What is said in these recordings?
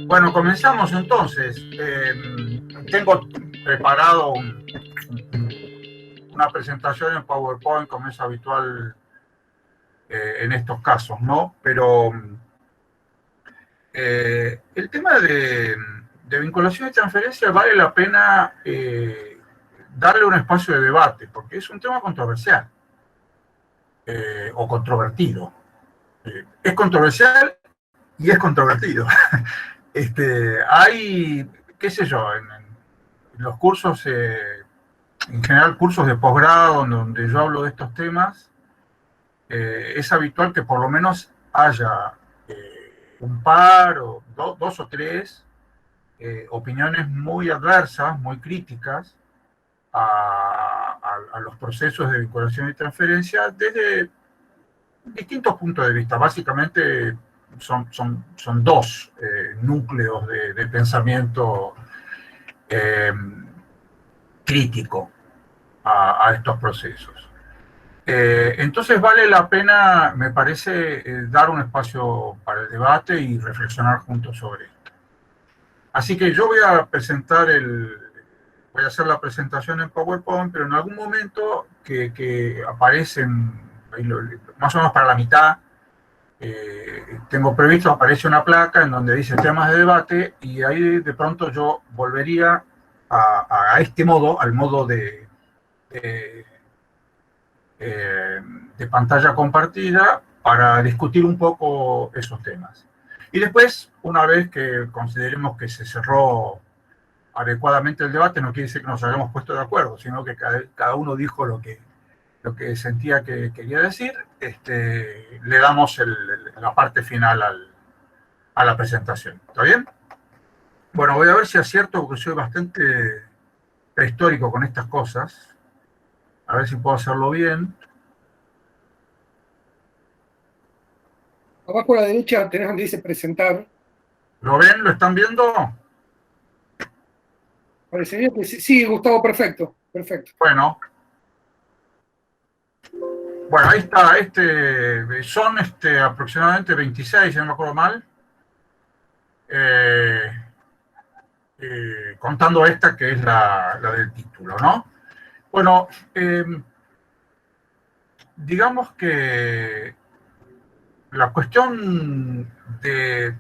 Bueno, comenzamos entonces. Tengo preparado una presentación en PowerPoint, como es habitual en estos casos, ¿no? Pero el tema de vinculación y transferencia vale la pena darle un espacio de debate, porque es un tema controversial o controvertido. Es controversial y es controvertido. Hay, qué sé yo, en los cursos, en general cursos de posgrado donde yo hablo de estos temas, es habitual que por lo menos haya un par o dos o tres opiniones muy adversas, muy críticas a los procesos de vinculación y transferencia desde distintos puntos de vista. Básicamente son dos núcleos de pensamiento eh, crítico a estos procesos. Entonces vale la pena, me parece, dar un espacio para el debate y reflexionar juntos sobre esto. Así que yo voy a voy a hacer la presentación en PowerPoint, pero en algún momento que aparecen, más o menos para la mitad, tengo previsto, aparece una placa en donde dice temas de debate, y ahí de pronto yo volvería a este modo, al modo de de pantalla compartida, para discutir un poco esos temas. Y después, una vez que consideremos que se cerró adecuadamente el debate, no quiere decir que nos hayamos puesto de acuerdo, sino que cada uno dijo lo que sentía que quería decir, le damos la parte final a la presentación. ¿Está bien? Bueno, voy a ver si acierto, porque soy bastante prehistórico con estas cosas. A ver si puedo hacerlo bien. Abajo a la derecha tenés donde dice presentar. ¿Lo ven? ¿Lo están viendo? Parecería que sí, sí, Gustavo, perfecto, perfecto. Bueno, ahí está. Son aproximadamente 26, si no me acuerdo mal. Eh, Contando esta que es la del título, ¿no? Bueno, digamos que la cuestión de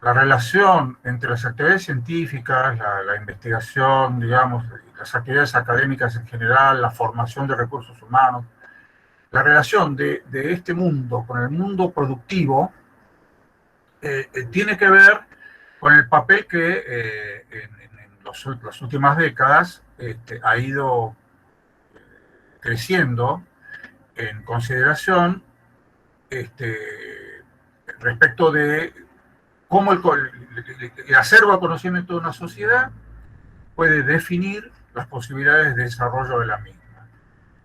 la relación entre las actividades científicas, la investigación, digamos, las actividades académicas en general, la formación de recursos humanos, la relación de este mundo con el mundo productivo, tiene que ver con el papel que en las últimas décadas ha ido creciendo en consideración respecto de cómo el acervo de conocimiento de una sociedad puede definir las posibilidades de desarrollo de la misma.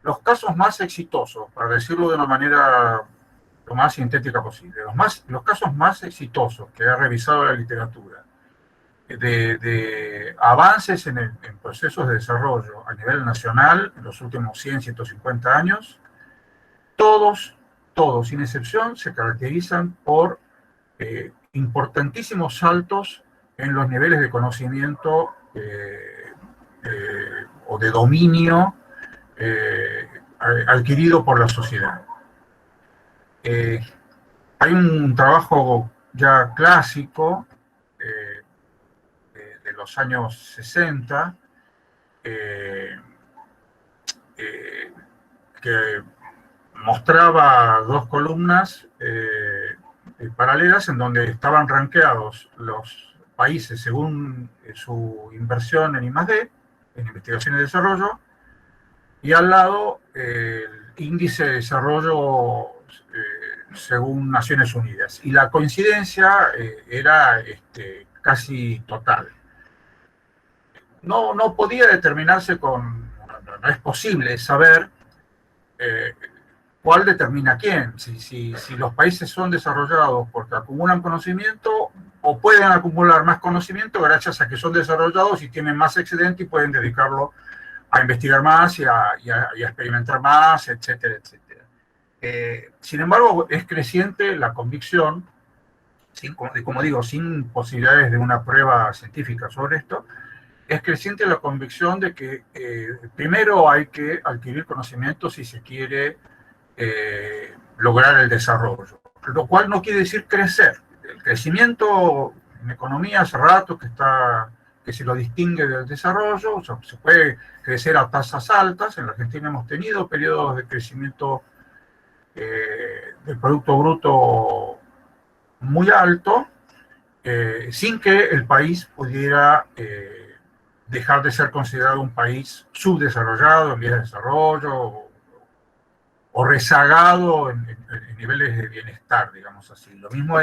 Los casos más exitosos, para decirlo de una manera lo más sintética posible, los casos más exitosos que ha revisado la literatura de avances en procesos de desarrollo a nivel nacional en los últimos 100, 150 años, todos, sin excepción, se caracterizan por importantísimos saltos en los niveles de conocimiento o de dominio adquirido por la sociedad. Hay un trabajo ya clásico de los años 60 que mostraba dos columnas paralelas en donde estaban rankeados los países según su inversión en I+D, en investigación y desarrollo, y al lado el índice de desarrollo según Naciones Unidas. Y la coincidencia era casi total. No podía determinarse no es posible saber cuál determina quién. Si los países son desarrollados porque acumulan conocimiento, o pueden acumular más conocimiento gracias a que son desarrollados y tienen más excedente y pueden dedicarlo a investigar más y a experimentar más, etcétera, etcétera. Sin embargo, es creciente la convicción, como digo, sin posibilidades de una prueba científica sobre esto, es creciente la convicción de que primero hay que adquirir conocimiento si se quiere lograr el desarrollo, lo cual no quiere decir crecer. El crecimiento en economía hace rato que se lo distingue del desarrollo, o sea, se puede crecer a tasas altas. En la Argentina hemos tenido periodos de crecimiento del Producto Bruto muy alto, sin que el país pudiera dejar de ser considerado un país subdesarrollado en vías de desarrollo o rezagado en niveles de bienestar, digamos así. Lo mismo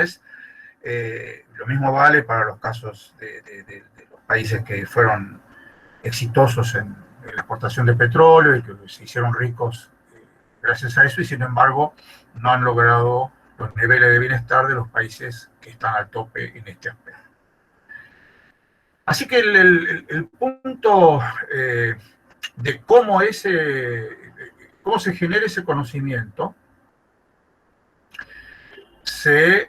vale para los casos de los países que fueron exitosos en la exportación de petróleo y que se hicieron ricos gracias a eso, y sin embargo no han logrado los niveles de bienestar de los países que están al tope en este aspecto. Así que el punto de cómo se genera ese conocimiento se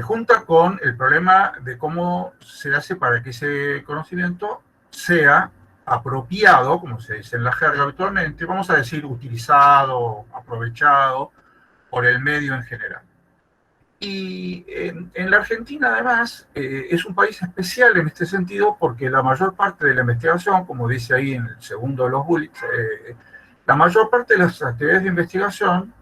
junta con el problema de cómo se hace para que ese conocimiento sea apropiado, como se dice en la jerga habitualmente, vamos a decir utilizado, aprovechado por el medio en general. Y en la Argentina, además, es un país especial en este sentido porque la mayor parte de la investigación, como dice ahí en el segundo de los bullets, la mayor parte de las actividades de investigación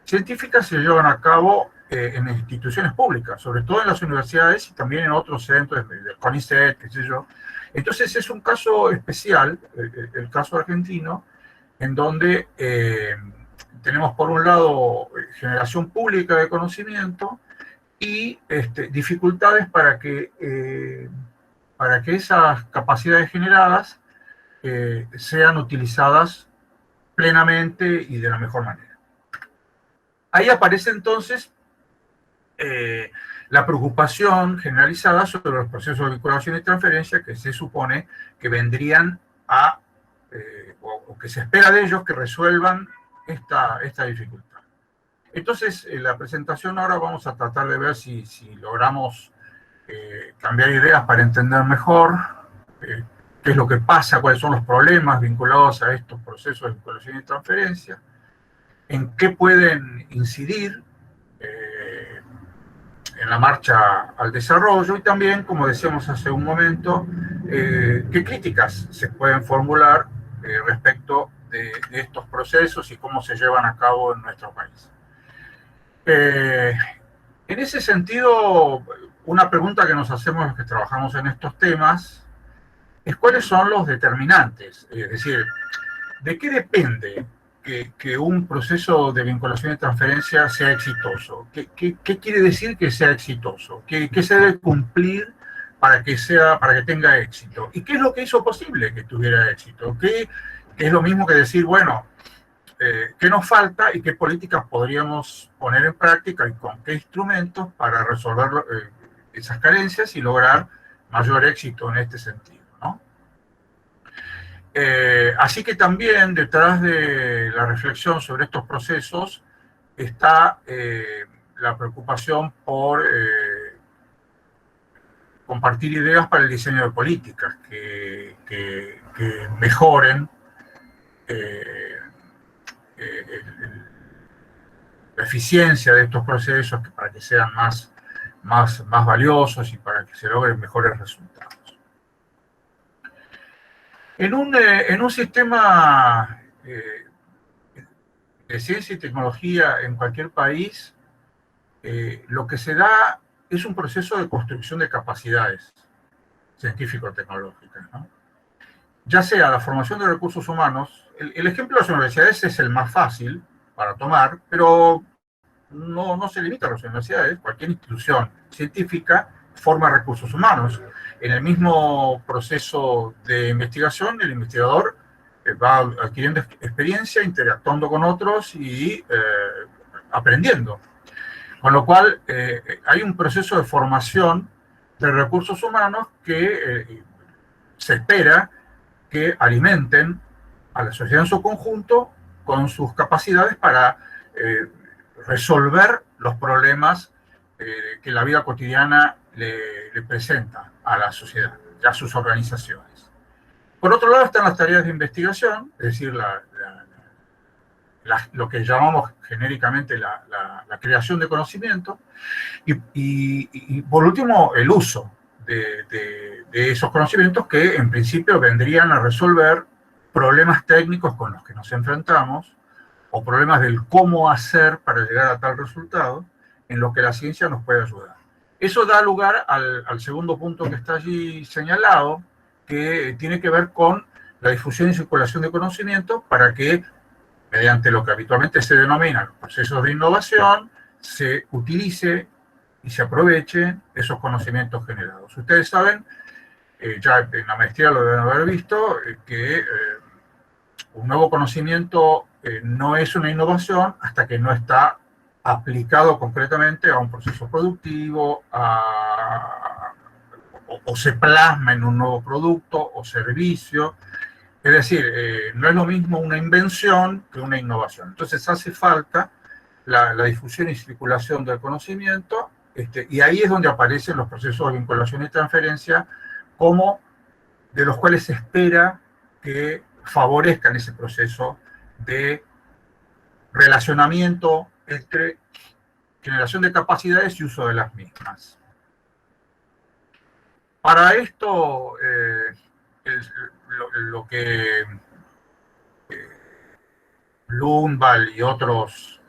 científicas se llevan a cabo en instituciones públicas, sobre todo en las universidades y también en otros centros, del CONICET, qué sé yo. Entonces es un caso especial, el caso argentino, en donde tenemos por un lado generación pública de conocimiento y dificultades para que esas capacidades generadas sean utilizadas plenamente y de la mejor manera. Ahí aparece entonces la preocupación generalizada sobre los procesos de vinculación y transferencia que se supone que vendrían o que se espera de ellos que resuelvan esta dificultad. Entonces, en la presentación ahora vamos a tratar de ver si logramos cambiar ideas para entender mejor qué es lo que pasa, cuáles son los problemas vinculados a estos procesos de vinculación y transferencia, en qué pueden incidir en la marcha al desarrollo y también, como decíamos hace un momento, qué críticas se pueden formular respecto de estos procesos y cómo se llevan a cabo en nuestro país. En ese sentido, una pregunta que nos hacemos los que trabajamos en estos temas es cuáles son los determinantes, es decir, ¿de qué depende que un proceso de vinculación y transferencia sea exitoso? ¿Qué quiere decir que sea exitoso? ¿Qué se debe cumplir para que tenga éxito? ¿Y qué es lo que hizo posible que tuviera éxito? ¿Qué es lo mismo que decir, bueno, qué nos falta y qué políticas podríamos poner en práctica y con qué instrumentos para resolver esas carencias y lograr mayor éxito en este sentido, ¿no? Así que también detrás de la reflexión sobre estos procesos está la preocupación por compartir ideas para el diseño de políticas que mejoren la eficiencia de estos procesos para que sean más valiosos y para que se logren mejores resultados. En un sistema de ciencia y tecnología en cualquier país, lo que se da es un proceso de construcción de capacidades científico-tecnológicas, ¿no? Ya sea la formación de recursos humanos, el ejemplo de las universidades es el más fácil para tomar, pero no se limita a las universidades. Cualquier institución científica forma recursos humanos. En el mismo proceso de investigación, el investigador va adquiriendo experiencia, interactuando con otros y aprendiendo. Con lo cual, hay un proceso de formación de recursos humanos que se espera que alimenten a la sociedad en su conjunto con sus capacidades para resolver los problemas que la vida cotidiana le presenta a la sociedad y a sus organizaciones. Por otro lado están las tareas de investigación, es decir, lo que llamamos genéricamente la creación de conocimiento, y por último el uso de esos conocimientos que en principio vendrían a resolver problemas técnicos con los que nos enfrentamos o problemas del cómo hacer para llegar a tal resultado, en lo que la ciencia nos puede ayudar. Eso da lugar al segundo punto que está allí señalado, que tiene que ver con la difusión y circulación de conocimiento para que, mediante lo que habitualmente se denominan los procesos de innovación, se utilice y se aproveche esos conocimientos generados. Ustedes saben, ya en la maestría lo deben haber visto, que un nuevo conocimiento no es una innovación hasta que no está aplicado concretamente a un proceso productivo, o se plasma en un nuevo producto o servicio. Es decir, no es lo mismo una invención que una innovación. Entonces hace falta la difusión y circulación del conocimiento, y ahí es donde aparecen los procesos de vinculación y transferencia, como de los cuales se espera que favorezcan ese proceso de relacionamiento entre generación de capacidades y uso de las mismas. Para esto, lo que Lundvall y otros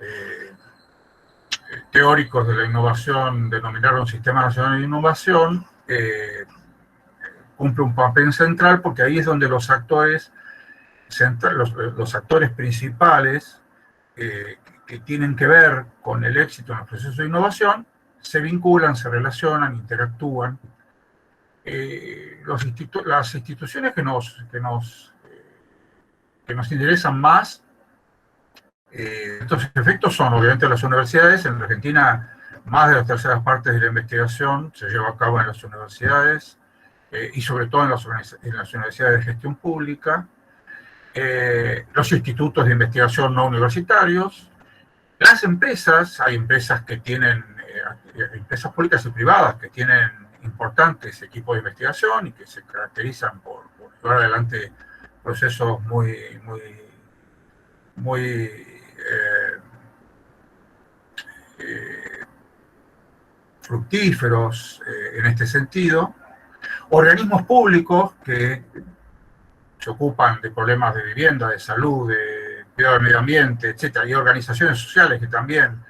teóricos de la innovación denominaron Sistema Nacional de Innovación, cumple un papel central, porque ahí es donde los actores principales que tienen que ver con el éxito en los procesos de innovación se vinculan, se relacionan, interactúan. Las instituciones que nos interesan más estos efectos son obviamente las universidades. En Argentina, más de las terceras partes de la investigación se lleva a cabo en las universidades, y sobre todo en las universidades de gestión pública, los institutos de investigación no universitarios, las empresas. Hay empresas que tienen, empresas públicas y privadas que tienen importantes equipos de investigación y que se caracterizan por llevar adelante procesos muy fructíferos en este sentido. Organismos públicos que se ocupan de problemas de vivienda, de salud, de cuidado del medio ambiente, etc. Y organizaciones sociales que también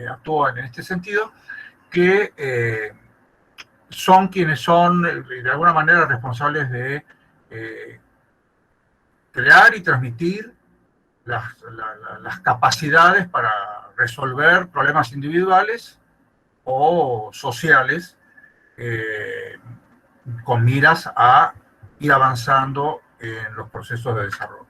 actúan en este sentido, que son quienes son, de alguna manera, responsables de crear y transmitir las capacidades para resolver problemas individuales o sociales, con miras a ir avanzando en los procesos de desarrollo.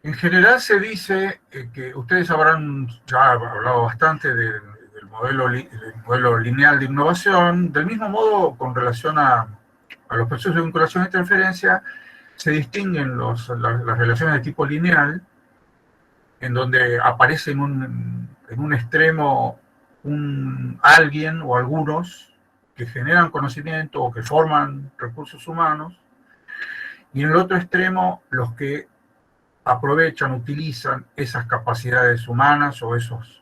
En general se dice que ustedes habrán ya hablado bastante del modelo lineal de innovación. Del mismo modo, con relación a los procesos de vinculación y transferencia, se distinguen las relaciones de tipo lineal, en donde aparece en un extremo alguien o algunos que generan conocimiento o que forman recursos humanos, y en el otro extremo los que aprovechan, utilizan esas capacidades humanas o esos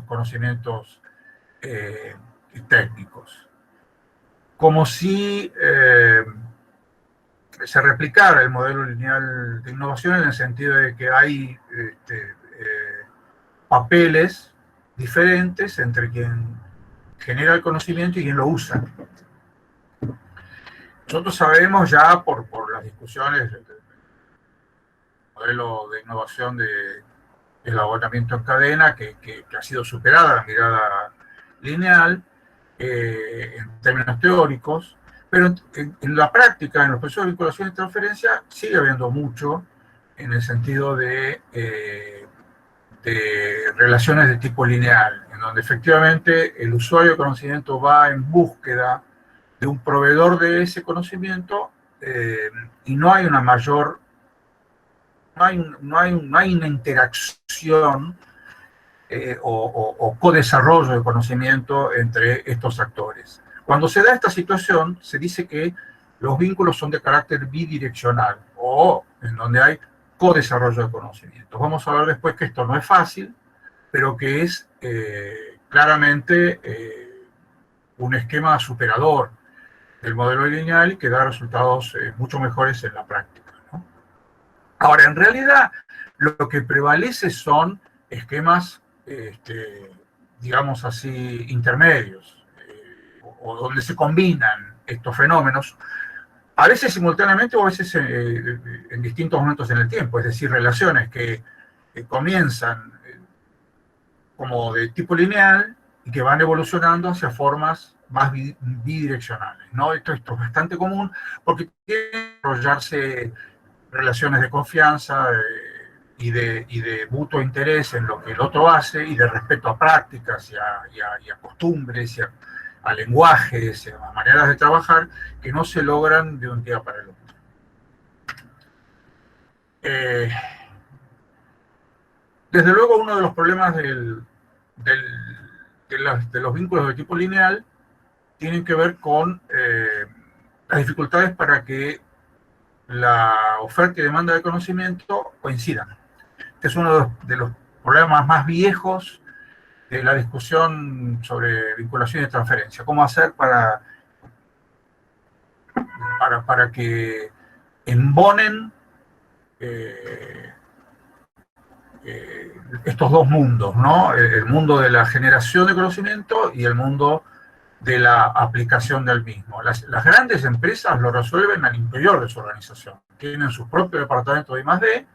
conocimientos técnicos. Como si se replicara el modelo lineal de innovación, en el sentido de que hay papeles diferentes entre quien genera el conocimiento y quien lo usa. Nosotros sabemos ya por las discusiones del modelo de innovación de elaboramiento en cadena que ha sido superada la mirada lineal en términos teóricos, pero en la práctica, en los procesos de vinculación y transferencia, sigue habiendo mucho en el sentido de relaciones de tipo lineal, en donde efectivamente el usuario de conocimiento va en búsqueda de un proveedor de ese conocimiento, y no hay una mayor no hay una interacción o codesarrollo de conocimiento entre estos actores. Cuando se da esta situación, se dice que los vínculos son de carácter bidireccional o en donde hay codesarrollo de conocimiento. Vamos a ver después que esto no es fácil, pero que es claramente un esquema superador del modelo lineal y que da resultados mucho mejores en la práctica, ¿no? Ahora, en realidad, lo que prevalece son esquemas, digamos así, intermedios, o donde se combinan estos fenómenos, a veces simultáneamente o a veces en distintos momentos en el tiempo, es decir, relaciones que comienzan como de tipo lineal y que van evolucionando hacia formas más bidireccionales, ¿no? Esto es bastante común porque tiene que desarrollarse relaciones de confianza y de mutuo interés en lo que el otro hace y de respeto a prácticas y a costumbres y a lenguajes, a maneras de trabajar que no se logran de un día para el otro. Desde luego, uno de los problemas de los vínculos de tipo lineal tienen que ver con las dificultades para que la oferta y demanda de conocimiento coincidan. Este es uno de los problemas más viejos de la discusión sobre vinculación y transferencia. ¿Cómo hacer para que embonen estos dos mundos, ¿no? El mundo de la generación de conocimiento y el mundo de la aplicación del mismo. Las grandes empresas lo resuelven al interior de su organización. Tienen su propio departamento de I+D.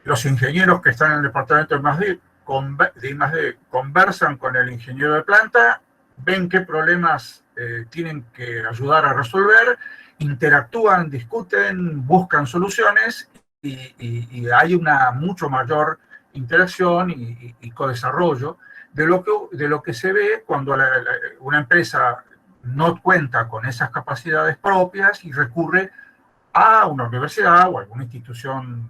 Los ingenieros que están en el departamento de I+D conversan con el ingeniero de planta, ven qué problemas tienen que ayudar a resolver, interactúan, discuten, buscan soluciones y hay una mucho mayor interacción y codesarrollo de lo que se ve cuando una empresa no cuenta con esas capacidades propias y recurre a una universidad o a alguna institución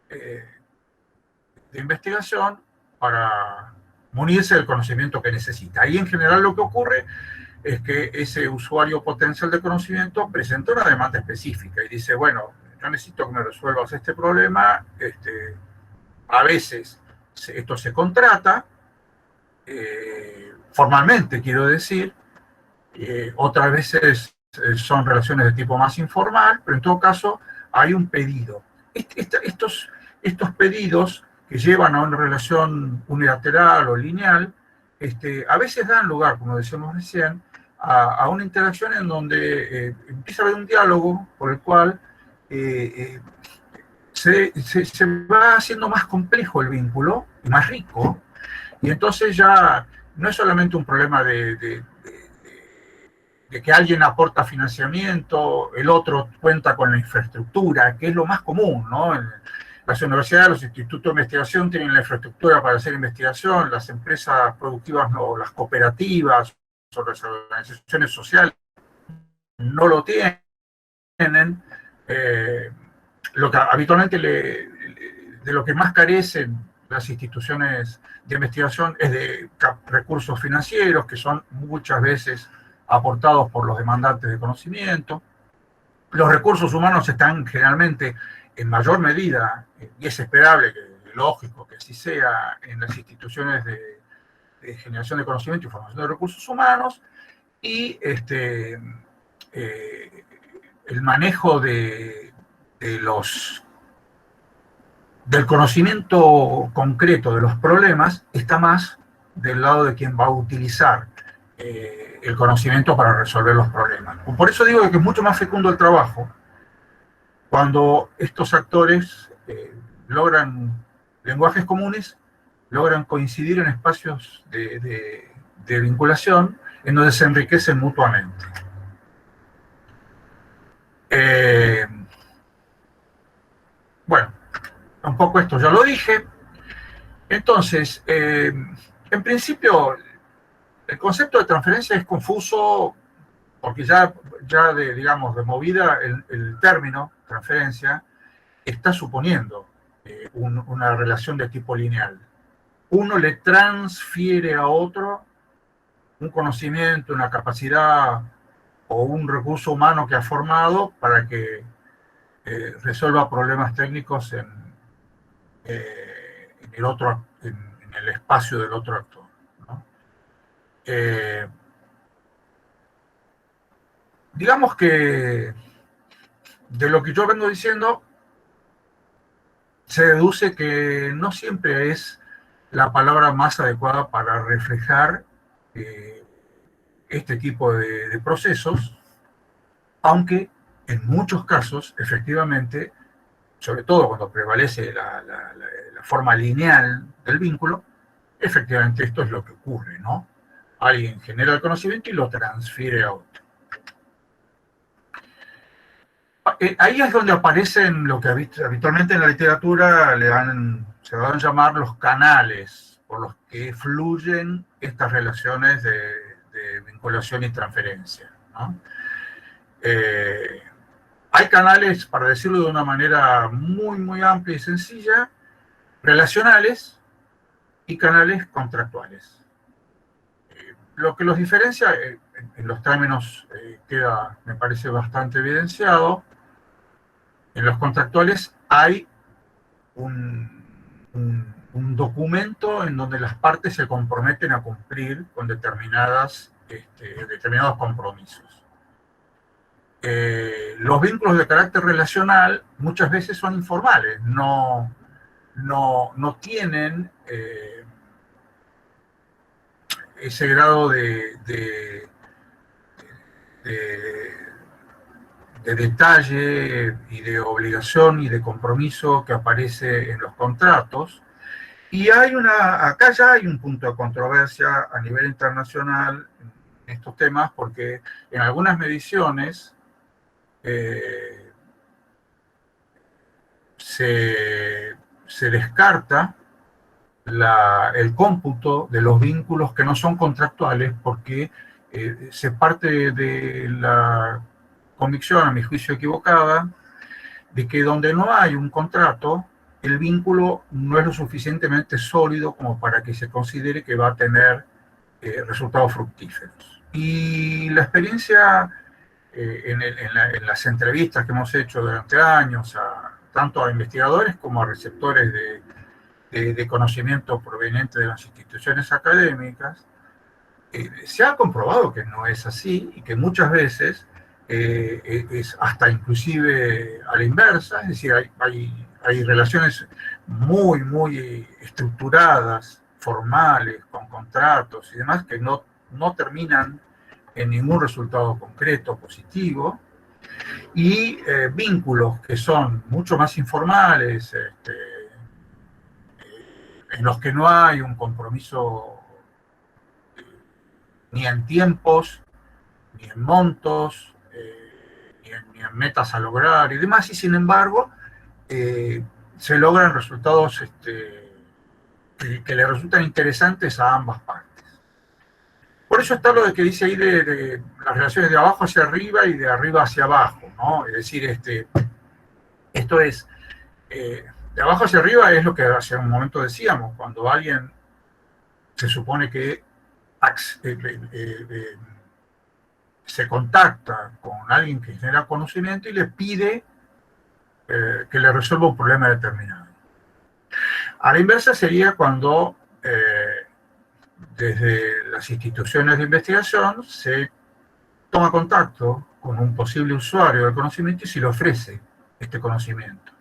de investigación para munirse del conocimiento que necesita. Ahí en general lo que ocurre es que ese usuario potencial de conocimiento presenta una demanda específica y dice, bueno, yo necesito que me resuelvas este problema, a veces esto se contrata, formalmente quiero decir, otras veces son relaciones de tipo más informal, pero en todo caso hay un pedido. Estos pedidos que llevan a una relación unilateral o lineal, a veces dan lugar, como decíamos recién, a una interacción en donde empieza a haber un diálogo por el cual se va haciendo más complejo el vínculo y más rico, y entonces ya no es solamente un problema de que alguien aporta financiamiento, el otro cuenta con la infraestructura, que es lo más común, ¿no? Las universidades, los institutos de investigación tienen la infraestructura para hacer investigación, las empresas productivas, no, las cooperativas o las organizaciones sociales no lo tienen. Lo que habitualmente de lo que más carecen las instituciones de investigación es de recursos financieros, que son muchas veces aportados por los demandantes de conocimiento. Los recursos humanos están generalmente en mayor medida, y es esperable, lógico que así sea, en las instituciones de generación de conocimiento y formación de recursos humanos, y el manejo del conocimiento concreto de los problemas está más del lado de quien va a utilizar el conocimiento para resolver los problemas. Por eso digo que es mucho más fecundo el trabajo cuando estos actores logran lenguajes comunes, logran coincidir en espacios de vinculación en donde se enriquecen mutuamente. Bueno, un poco esto ya lo dije. Entonces, en principio, el concepto de transferencia es confuso porque ya digamos, de movida el término transferencia está suponiendo una relación de tipo lineal. Uno le transfiere a otro un conocimiento, una capacidad o un recurso humano que ha formado para que resuelva problemas técnicos en el otro, en el espacio del otro actor, ¿no? Digamos que de lo que yo vengo diciendo se deduce que no siempre es la palabra más adecuada para reflejar este tipo de procesos, aunque en muchos casos, efectivamente, sobre todo cuando prevalece la forma lineal del vínculo, efectivamente esto es lo que ocurre, ¿no? Alguien genera el conocimiento y lo transfiere a otro. Ahí es donde aparecen lo que habitualmente en la literatura se van a llamar los canales por los que fluyen estas relaciones de vinculación y transferencia, ¿no? Hay canales, para decirlo de una manera muy, muy amplia y sencilla, relacionales y canales contractuales. Lo que los diferencia, en los términos queda, me parece, bastante evidenciado. En los contractuales hay un documento en donde las partes se comprometen a cumplir con determinados compromisos. Los vínculos de carácter relacional muchas veces son informales, no tienen ese grado de detalle y de obligación y de compromiso que aparece en los contratos. Y acá ya hay un punto de controversia a nivel internacional en estos temas, porque en algunas mediciones se descarta el cómputo de los vínculos que no son contractuales, porque se parte de la convicción, a mi juicio equivocada, de que donde no hay un contrato, el vínculo no es lo suficientemente sólido como para que se considere que va a tener resultados fructíferos. Y la experiencia en las entrevistas que hemos hecho durante años, tanto a investigadores como a receptores de conocimiento proveniente de las instituciones académicas, se ha comprobado que no es así y que muchas veces es hasta inclusive a la inversa, es decir, hay relaciones muy, muy estructuradas, formales, con contratos y demás, que no terminan en ningún resultado concreto positivo, y vínculos que son mucho más informales, en los que no hay un compromiso ni en tiempos, ni en montos, ni en metas a lograr y demás, y sin embargo se logran resultados que le resultan interesantes a ambas partes. Por eso está lo de que dice ahí de las relaciones de abajo hacia arriba y de arriba hacia abajo, ¿no? Es decir, esto es, de abajo hacia arriba es lo que hace un momento decíamos, cuando alguien se supone que se contacta con alguien que genera conocimiento y le pide que le resuelva un problema determinado. A la inversa sería cuando desde las instituciones de investigación se toma contacto con un posible usuario del conocimiento y se le ofrece este conocimiento.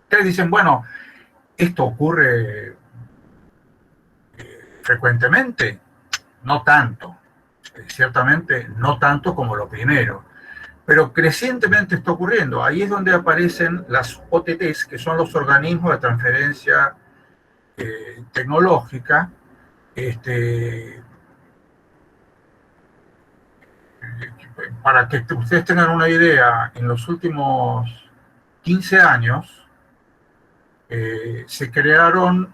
Ustedes dicen, bueno, ¿esto ocurre frecuentemente? No tanto. Ciertamente no tanto como lo primero. Pero crecientemente está ocurriendo. Ahí es donde aparecen las OTTs, que son los organismos de transferencia tecnológica. Para que ustedes tengan una idea, en los últimos 15 años se crearon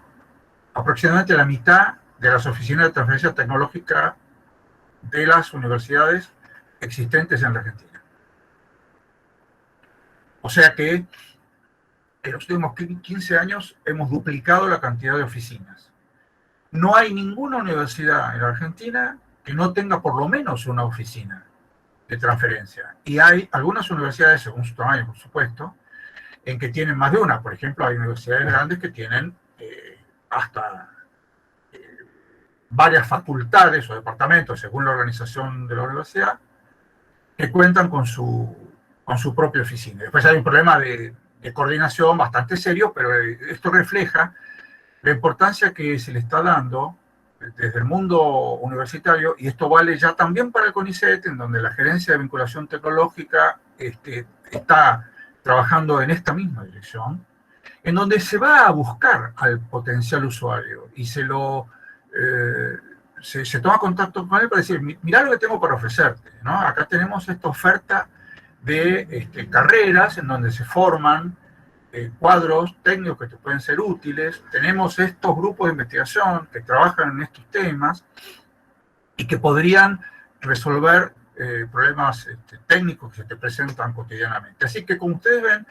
aproximadamente la mitad de las oficinas de transferencia tecnológica de las universidades existentes en la Argentina. O sea que en los últimos 15 años hemos duplicado la cantidad de oficinas. No hay ninguna universidad en la Argentina que no tenga por lo menos una oficina de transferencia. Y hay algunas universidades, según su tamaño, por supuesto, en que tienen más de una. Por ejemplo, hay universidades grandes que tienen hasta varias facultades o departamentos, según la organización de la universidad, que cuentan con su propia oficina. Después hay un problema de coordinación bastante serio, pero esto refleja la importancia que se le está dando desde el mundo universitario, y esto vale ya también para el CONICET, en donde la Gerencia de Vinculación Tecnológica está trabajando en esta misma dirección, en donde se va a buscar al potencial usuario y se toma contacto con él para decir, mirá lo que tengo para ofrecerte, ¿no? Acá tenemos esta oferta de carreras en donde se forman cuadros técnicos que te pueden ser útiles, tenemos estos grupos de investigación que trabajan en estos temas y que podrían resolver problemas técnicos que se te presentan cotidianamente. Así que, como ustedes ven,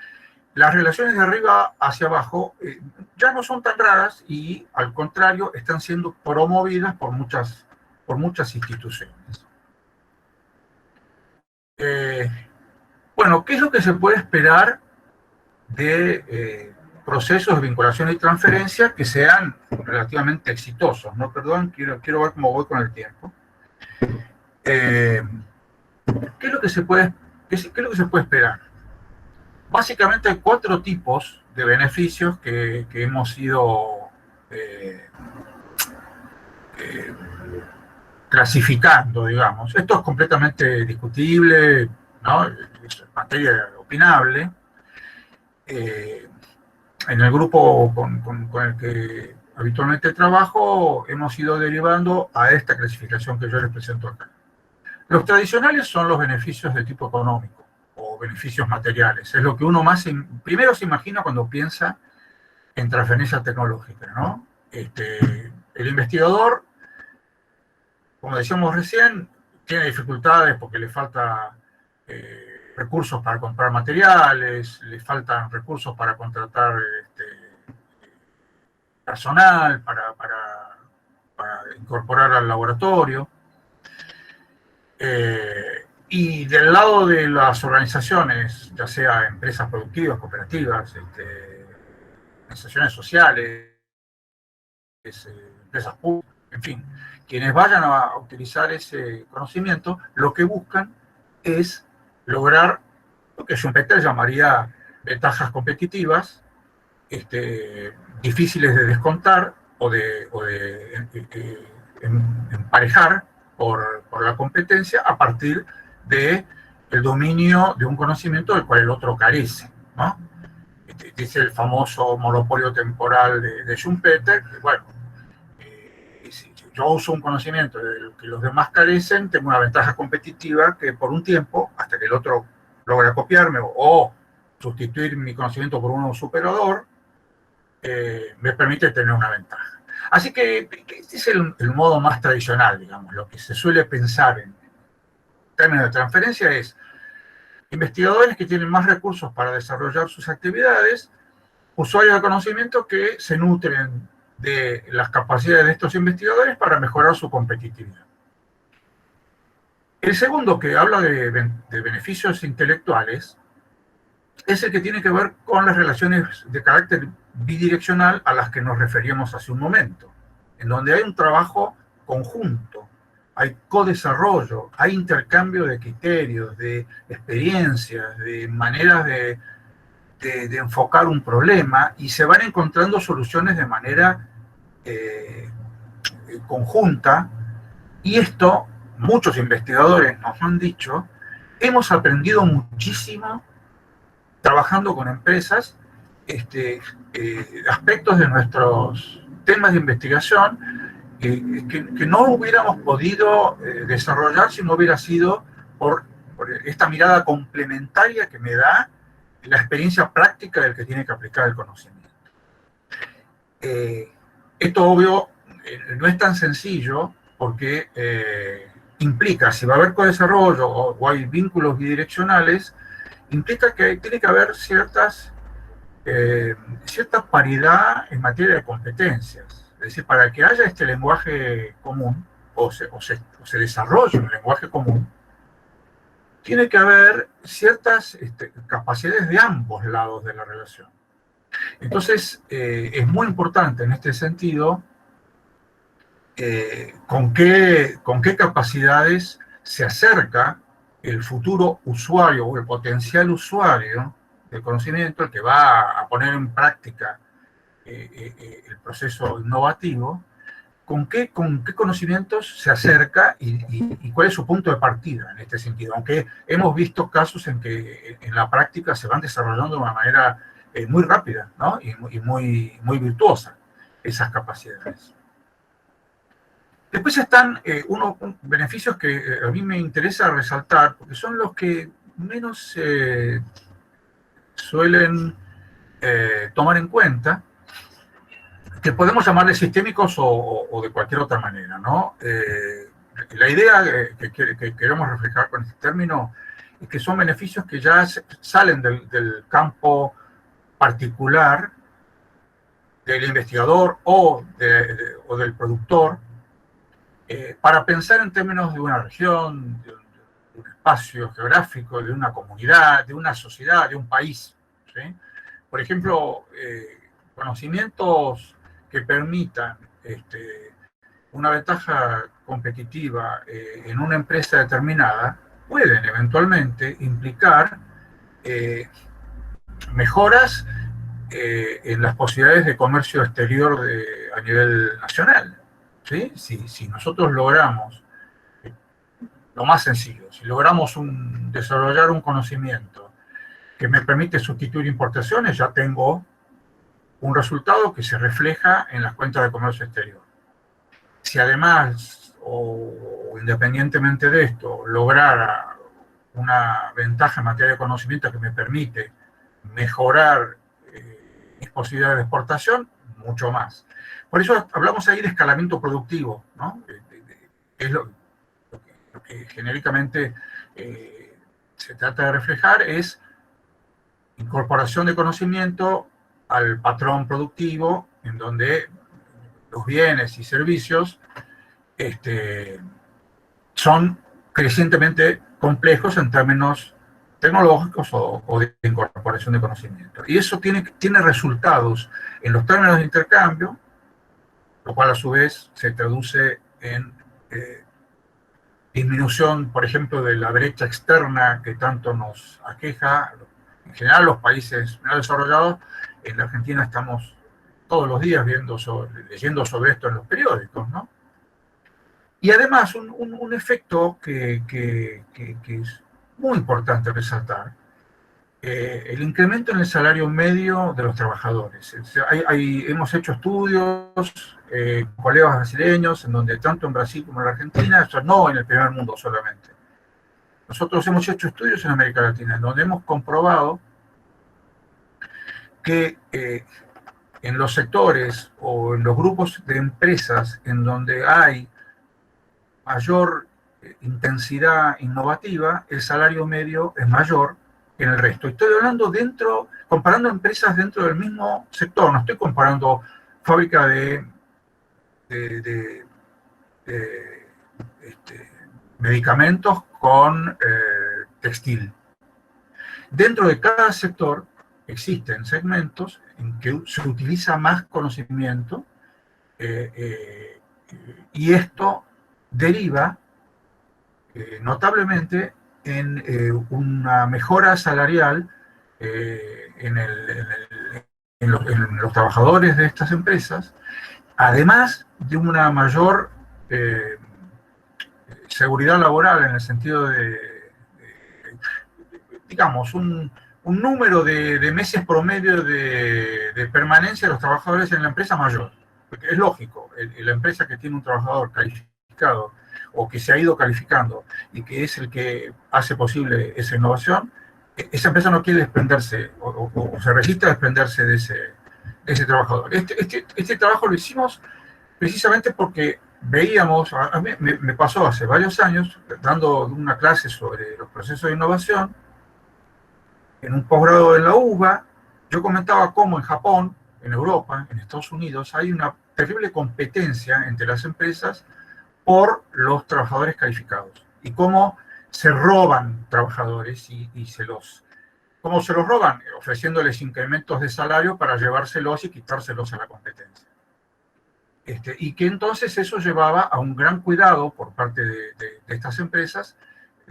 las relaciones de arriba hacia abajo ya no son tan raras y, al contrario, están siendo promovidas por muchas instituciones. Bueno, ¿qué es lo que se puede esperar de procesos de vinculación y transferencia que sean relativamente exitosos? No, perdón, quiero ver cómo voy con el tiempo. ¿Qué es lo que se puede esperar? Básicamente hay 4 tipos de beneficios que hemos ido clasificando, digamos. Esto es completamente discutible, ¿no? Es materia opinable. En el grupo con el que habitualmente trabajo, hemos ido derivando a esta clasificación que yo les presento acá. Los tradicionales son los beneficios de tipo económico o beneficios materiales. Es lo que uno primero se imagina cuando piensa en transferencia tecnológica, ¿no? El investigador, como decíamos recién, tiene dificultades porque le falta recursos para comprar materiales, le faltan recursos para contratar personal, para incorporar al laboratorio. Y del lado de las organizaciones, ya sea empresas productivas, cooperativas, organizaciones sociales, empresas públicas, en fin, quienes vayan a utilizar ese conocimiento, lo que buscan es lograr lo que Schumpeter llamaría ventajas competitivas, difíciles de descontar o de emparejar por la competencia a partir del dominio de un conocimiento del cual el otro carece, ¿no? Dice el famoso monopolio temporal de Schumpeter, que bueno, si yo uso un conocimiento del que los demás carecen, tengo una ventaja competitiva que por un tiempo, hasta que el otro logra copiarme o sustituir mi conocimiento por uno superador, me permite tener una ventaja. Así que este es el modo más tradicional, digamos, lo que se suele pensar en términos de transferencia es investigadores que tienen más recursos para desarrollar sus actividades, usuarios de conocimiento que se nutren de las capacidades de estos investigadores para mejorar su competitividad. El segundo, que habla de beneficios intelectuales, es el que tiene que ver con las relaciones de carácter bidireccional a las que nos referíamos hace un momento, en donde hay un trabajo conjunto, hay codesarrollo, hay intercambio de criterios, de experiencias, de maneras de enfocar un problema, y se van encontrando soluciones de manera conjunta, y esto, muchos investigadores nos han dicho, hemos aprendido muchísimo trabajando con empresas, aspectos de nuestros temas de investigación que no hubiéramos podido desarrollar si no hubiera sido por esta mirada complementaria que me da la experiencia práctica del que tiene que aplicar el conocimiento. Esto, obvio, no es tan sencillo porque implica, si va a haber codesarrollo o hay vínculos bidireccionales, implica que tiene que haber ciertas cierta paridad en materia de competencias. Es decir, para que haya este lenguaje común, o se desarrolle un lenguaje común, tiene que haber ciertas capacidades de ambos lados de la relación. Entonces, es muy importante en este sentido con qué capacidades se acerca el futuro usuario o el potencial usuario del conocimiento, el que va a poner en práctica el proceso innovativo, con qué conocimientos se acerca y cuál es su punto de partida en este sentido. Aunque hemos visto casos en que en la práctica se van desarrollando de una manera muy rápida, ¿no? y muy virtuosa esas capacidades. Después están unos beneficios que a mí me interesa resaltar, porque son los que menos suelen tomar en cuenta, que podemos llamarles sistémicos o de cualquier otra manera, ¿no? La idea que queremos reflejar con este término es que son beneficios que ya salen del campo particular del investigador o del productor, para pensar en términos de una región, de un espacio geográfico, de una comunidad, de una sociedad, de un país, ¿sí? Por ejemplo, conocimientos que permitan una ventaja competitiva en una empresa determinada pueden eventualmente implicar mejoras en las posibilidades de comercio exterior a nivel nacional. ¿Sí? Si nosotros logramos, lo más sencillo, si logramos desarrollar un conocimiento que me permite sustituir importaciones, ya tengo un resultado que se refleja en las cuentas de comercio exterior. Si además, o independientemente de esto, lograra una ventaja en materia de conocimiento que me permite mejorar mis posibilidades de exportación, mucho más. Por eso hablamos ahí de escalamiento productivo, ¿no? Es lo que genéricamente se trata de reflejar, es incorporación de conocimiento al patrón productivo, en donde los bienes y servicios son crecientemente complejos en términos tecnológicos o de incorporación de conocimiento. Y eso tiene resultados en los términos de intercambio, lo cual a su vez se traduce en disminución, por ejemplo, de la brecha externa que tanto nos aqueja. En general, los países no desarrollados, en la Argentina estamos todos los días leyendo sobre esto en los periódicos, ¿no? Y además, un efecto que es muy importante resaltar, el incremento en el salario medio de los trabajadores. Hemos hecho estudios con colegas brasileños, en donde tanto en Brasil como en la Argentina, eso no en el primer mundo solamente. Nosotros hemos hecho estudios en América Latina, en donde hemos comprobado que en los sectores o en los grupos de empresas en donde hay mayor intensidad innovativa, el salario medio es mayor que en el resto. Estoy hablando comparando empresas dentro del mismo sector, no estoy comparando fábrica de medicamentos con textil. Dentro de cada sector existen segmentos en que se utiliza más conocimiento y esto deriva notablemente en una mejora salarial en los trabajadores de estas empresas, además de una mayor seguridad laboral en el sentido digamos, un número de meses promedio de permanencia de los trabajadores en la empresa mayor. Porque es lógico, la empresa que tiene un trabajador calificado o que se ha ido calificando y que es el que hace posible esa innovación, esa empresa no quiere desprenderse o se resiste a desprenderse de ese trabajador. Este trabajo lo hicimos precisamente porque veíamos, a mí me pasó hace varios años, dando una clase sobre los procesos de innovación, en un posgrado en la UBA, yo comentaba cómo en Japón, en Europa, en Estados Unidos, hay una terrible competencia entre las empresas por los trabajadores calificados y cómo se roban trabajadores cómo se los roban, ofreciéndoles incrementos de salario para llevárselos y quitárselos a la competencia. Y que entonces eso llevaba a un gran cuidado por parte de estas empresas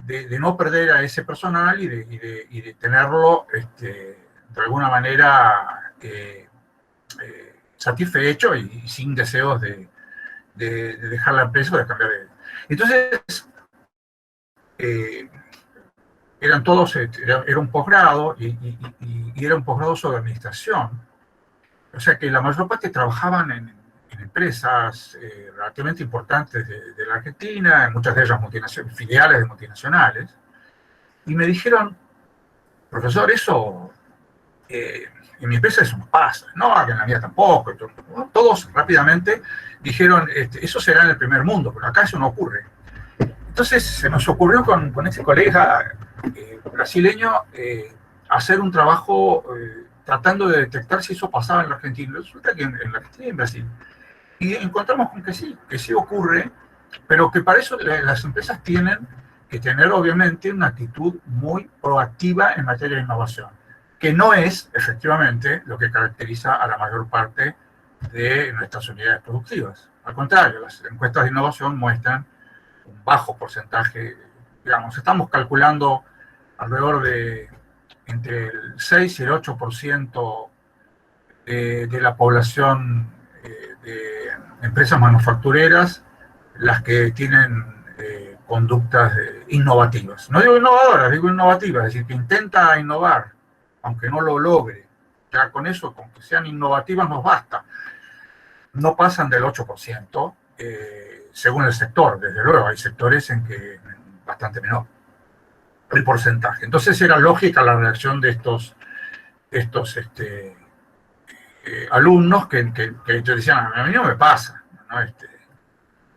de no perder a ese personal y de tenerlo de alguna manera satisfecho y sin deseos de dejar la empresa o de cambiar de... Entonces, eran todos, era un posgrado y era un posgrado sobre administración. O sea que la mayor parte trabajaban en empresas relativamente importantes de la Argentina, en muchas de ellas filiales de multinacionales, y me dijeron, profesor, eso en mi empresa eso no pasa, no, en la mía tampoco. Todos rápidamente dijeron, eso será en el primer mundo, pero acá eso no ocurre. Entonces se nos ocurrió con ese colega brasileño hacer un trabajo tratando de detectar si eso pasaba en la Argentina. Resulta que en la Argentina y en Brasil. Y encontramos con que sí ocurre, pero que para eso las empresas tienen que tener obviamente una actitud muy proactiva en materia de innovación, que no es efectivamente lo que caracteriza a la mayor parte de nuestras unidades productivas. Al contrario, las encuestas de innovación muestran un bajo porcentaje, digamos, estamos calculando alrededor de entre el 6 y el 8% de la población de empresas manufactureras las que tienen conductas innovativas. No digo innovadoras, digo innovativas, es decir, que intenta innovar, aunque no lo logre. Ya con eso, con que sean innovativas nos basta. No pasan del 8%, según el sector, desde luego, hay sectores en que bastante menor el porcentaje. Entonces era lógica la reacción de estos alumnos que decían, a mí no me pasa, ¿no?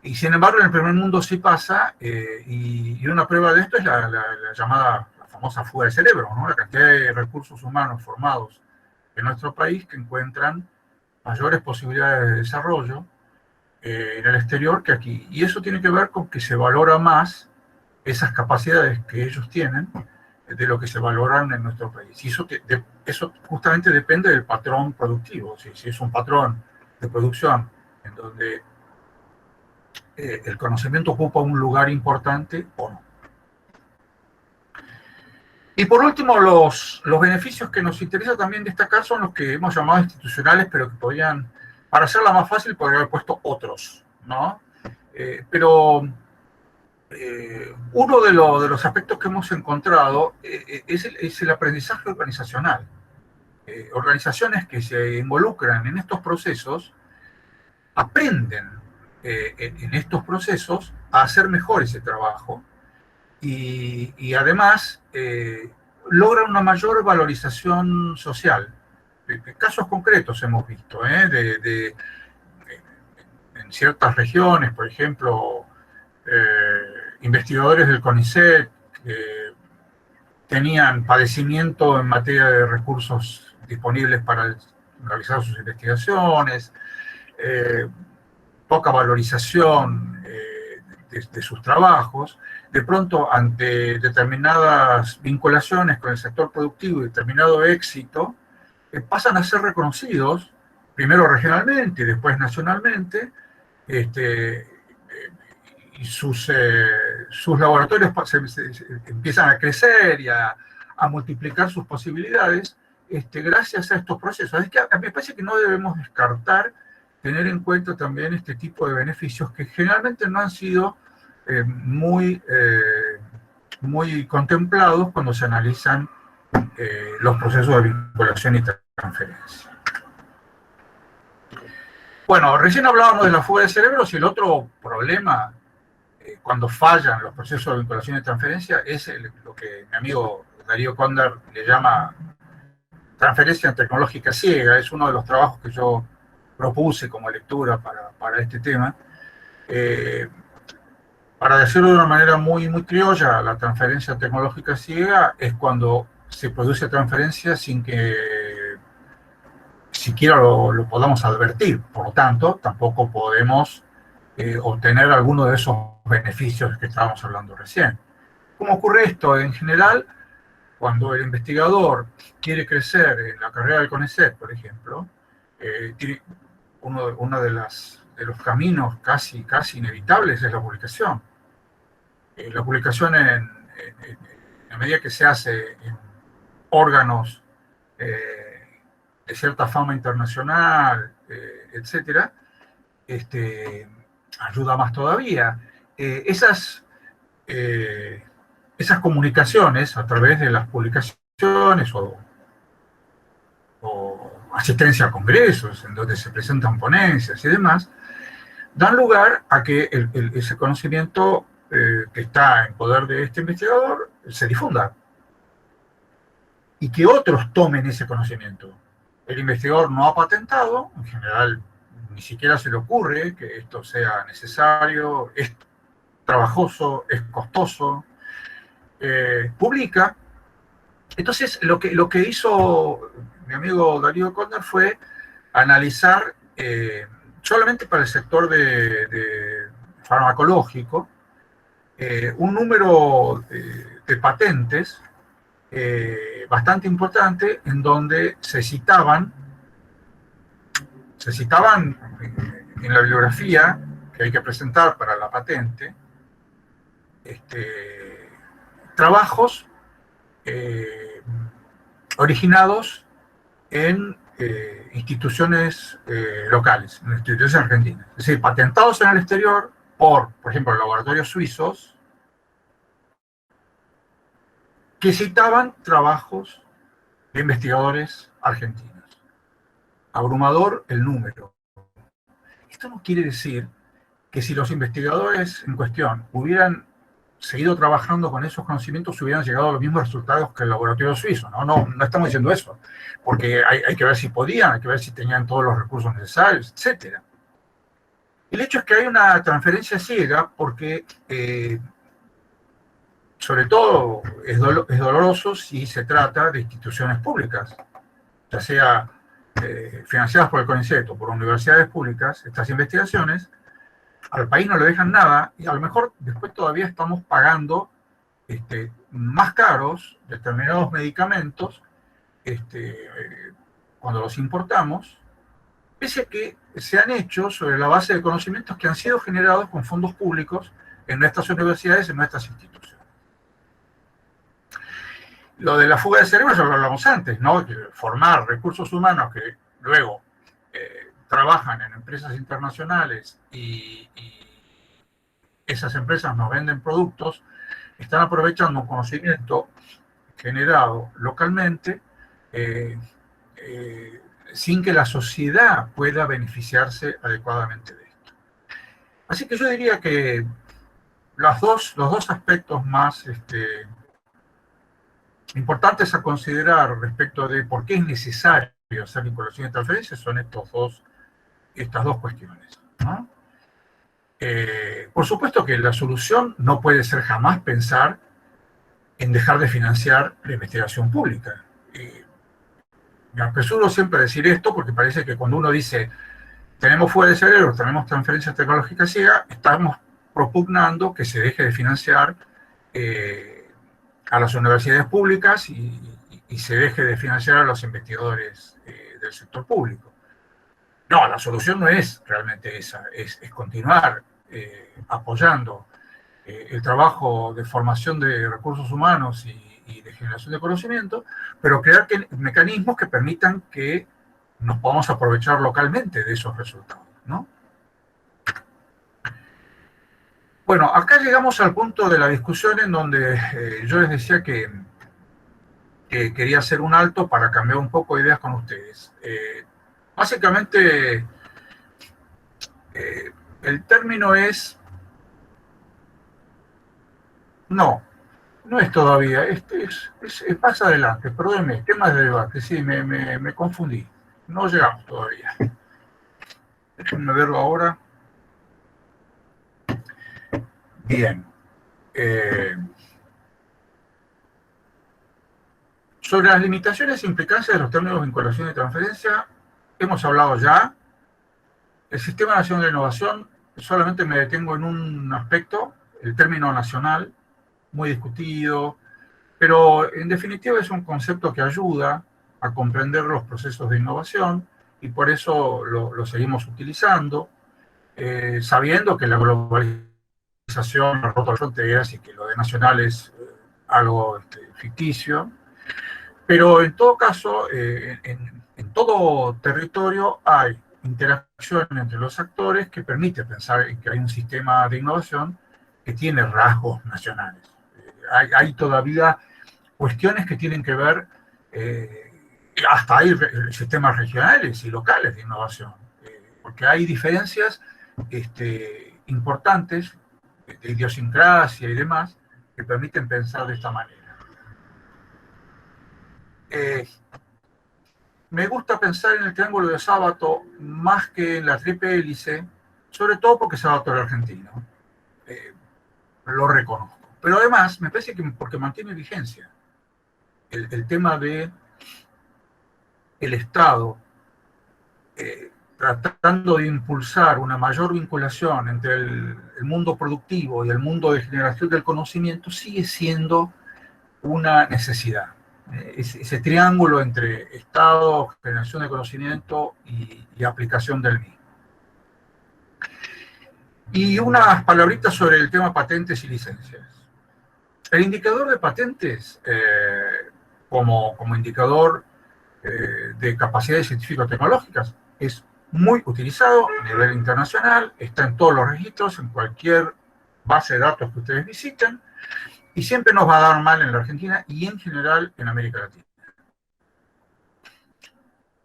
Y sin embargo en el primer mundo sí pasa, y una prueba de esto es la llamada, la famosa fuga de cerebro, ¿no? La cantidad de recursos humanos formados en nuestro país que encuentran mayores posibilidades de desarrollo en el exterior que aquí. Y eso tiene que ver con que se valora más esas capacidades que ellos tienen de lo que se valoran en nuestro país. Y eso justamente depende del patrón productivo. Si es un patrón de producción en donde el conocimiento ocupa un lugar importante o no. Y por último, los beneficios que nos interesa también destacar son los que hemos llamado institucionales, pero que podrían, para hacerla más fácil, podría haber puesto otros, ¿no? Pero uno de los aspectos que hemos encontrado es el aprendizaje organizacional. Organizaciones que se involucran en estos procesos aprenden en estos procesos a hacer mejor ese trabajo y además logran una mayor valorización social. Casos concretos hemos visto, en ciertas regiones, por ejemplo, investigadores del CONICET que tenían padecimiento en materia de recursos disponibles para realizar sus investigaciones, poca valorización de sus trabajos, de pronto ante determinadas vinculaciones con el sector productivo y determinado éxito, pasan a ser reconocidos, primero regionalmente y después nacionalmente, y sus laboratorios se empiezan a crecer y a multiplicar sus posibilidades gracias a estos procesos. Es que a mí me parece que no debemos descartar tener en cuenta también este tipo de beneficios que generalmente no han sido muy contemplados cuando se analizan los procesos de vinculación y transferencia. Bueno, recién hablábamos de la fuga de cerebros y el otro problema cuando fallan los procesos de vinculación y transferencia es lo que mi amigo Darío Cóndar le llama transferencia tecnológica ciega. Es uno de los trabajos que yo propuse como lectura para este tema. Para decirlo de una manera muy criolla, la transferencia tecnológica ciega es cuando se produce transferencia sin que siquiera lo podamos advertir. Por lo tanto, tampoco podemos obtener alguno de esos beneficios que estábamos hablando recién. ¿Cómo ocurre esto? En general, cuando el investigador quiere crecer en la carrera del CONICET, por ejemplo, uno de los caminos casi inevitables es la publicación. La publicación a medida que se hace en órganos de cierta fama internacional, etcétera, ayuda más todavía. Esas comunicaciones a través de las publicaciones o asistencia a congresos en donde se presentan ponencias y demás, dan lugar a que ese conocimiento que está en poder de este investigador se difunda y que otros tomen ese conocimiento. El investigador no ha patentado, en general ni siquiera se le ocurre que esto sea necesario, es trabajoso, es costoso, publica. Entonces, lo que hizo mi amigo Darío Cotner fue analizar solamente para el sector de farmacológico un número de patentes bastante importante en donde se citaban en la bibliografía que hay que presentar para la patente trabajos originados en instituciones locales, en instituciones argentinas. Es decir, patentados en el exterior por ejemplo, laboratorios suizos que citaban trabajos de investigadores argentinos. Abrumador el número. Esto no quiere decir que si los investigadores en cuestión hubieran seguido trabajando con esos conocimientos hubieran llegado a los mismos resultados que el laboratorio suizo. No estamos diciendo eso, porque hay que ver si podían, hay que ver si tenían todos los recursos necesarios, etc. El hecho es que hay una transferencia ciega porque, sobre todo, es doloroso si se trata de instituciones públicas, ya sea financiadas por el CONICET o por universidades públicas. Estas investigaciones al país no le dejan nada y a lo mejor después todavía estamos pagando más caros determinados medicamentos cuando los importamos, pese a que se han hecho sobre la base de conocimientos que han sido generados con fondos públicos en nuestras universidades, en nuestras instituciones. Lo de la fuga de cerebros ya lo hablamos antes, ¿no? Formar recursos humanos que luego trabajan en empresas internacionales y esas empresas nos venden productos, están aprovechando un conocimiento generado localmente sin que la sociedad pueda beneficiarse adecuadamente de esto. Así que yo diría que los dos aspectos más importantes a considerar respecto de por qué es necesario hacer vinculación y transferencia son estas dos cuestiones, ¿no? Por supuesto que la solución no puede ser jamás pensar en dejar de financiar la investigación pública. Me apresuro siempre a decir esto porque parece que cuando uno dice tenemos fuga de cerebros, tenemos transferencias tecnológicas ciegas, estamos propugnando que se deje de financiar a las universidades públicas y se deje de financiar a los investigadores del sector público. No, la solución no es realmente esa, es continuar apoyando el trabajo de formación de recursos humanos y de generación de conocimiento, pero crear mecanismos que permitan que nos podamos aprovechar localmente de esos resultados, ¿no? Bueno, acá llegamos al punto de la discusión en donde yo les decía que quería hacer un alto para cambiar un poco de ideas con ustedes. Básicamente, el término es... No es todavía, es más adelante, perdónenme, temas de debate, sí, me confundí. No llegamos todavía. Déjenme verlo ahora. Bien. Sobre las limitaciones e implicancias de los términos de vinculación y transferencia, hemos hablado ya. El Sistema Nacional de Innovación, solamente me detengo en un aspecto, el término nacional, muy discutido, pero en definitiva es un concepto que ayuda a comprender los procesos de innovación y por eso lo seguimos utilizando, sabiendo que la globalización ha roto las fronteras y que lo de nacional es algo ficticio. Pero en todo caso, en todo territorio hay interacción entre los actores que permite pensar en que hay un sistema de innovación que tiene rasgos nacionales. Hay todavía cuestiones que tienen que ver, hasta hay sistemas regionales y locales de innovación, porque hay diferencias importantes de idiosincrasia y demás que permiten pensar de esta manera. Me gusta pensar en el triángulo de Sábato más que en la triple hélice, sobre todo porque Sábato era argentino. Lo reconozco. Pero además, me parece que porque mantiene vigencia el tema de el Estado tratando de impulsar una mayor vinculación entre el mundo productivo y el mundo de generación del conocimiento sigue siendo una necesidad. Ese triángulo entre Estado, generación de conocimiento y aplicación del mismo. Y unas palabritas sobre el tema patentes y licencias. El indicador de patentes, como indicador de capacidades científico-tecnológicas, es muy utilizado a nivel internacional, está en todos los registros, en cualquier base de datos que ustedes visiten, y siempre nos va a dar mal en la Argentina y en general en América Latina.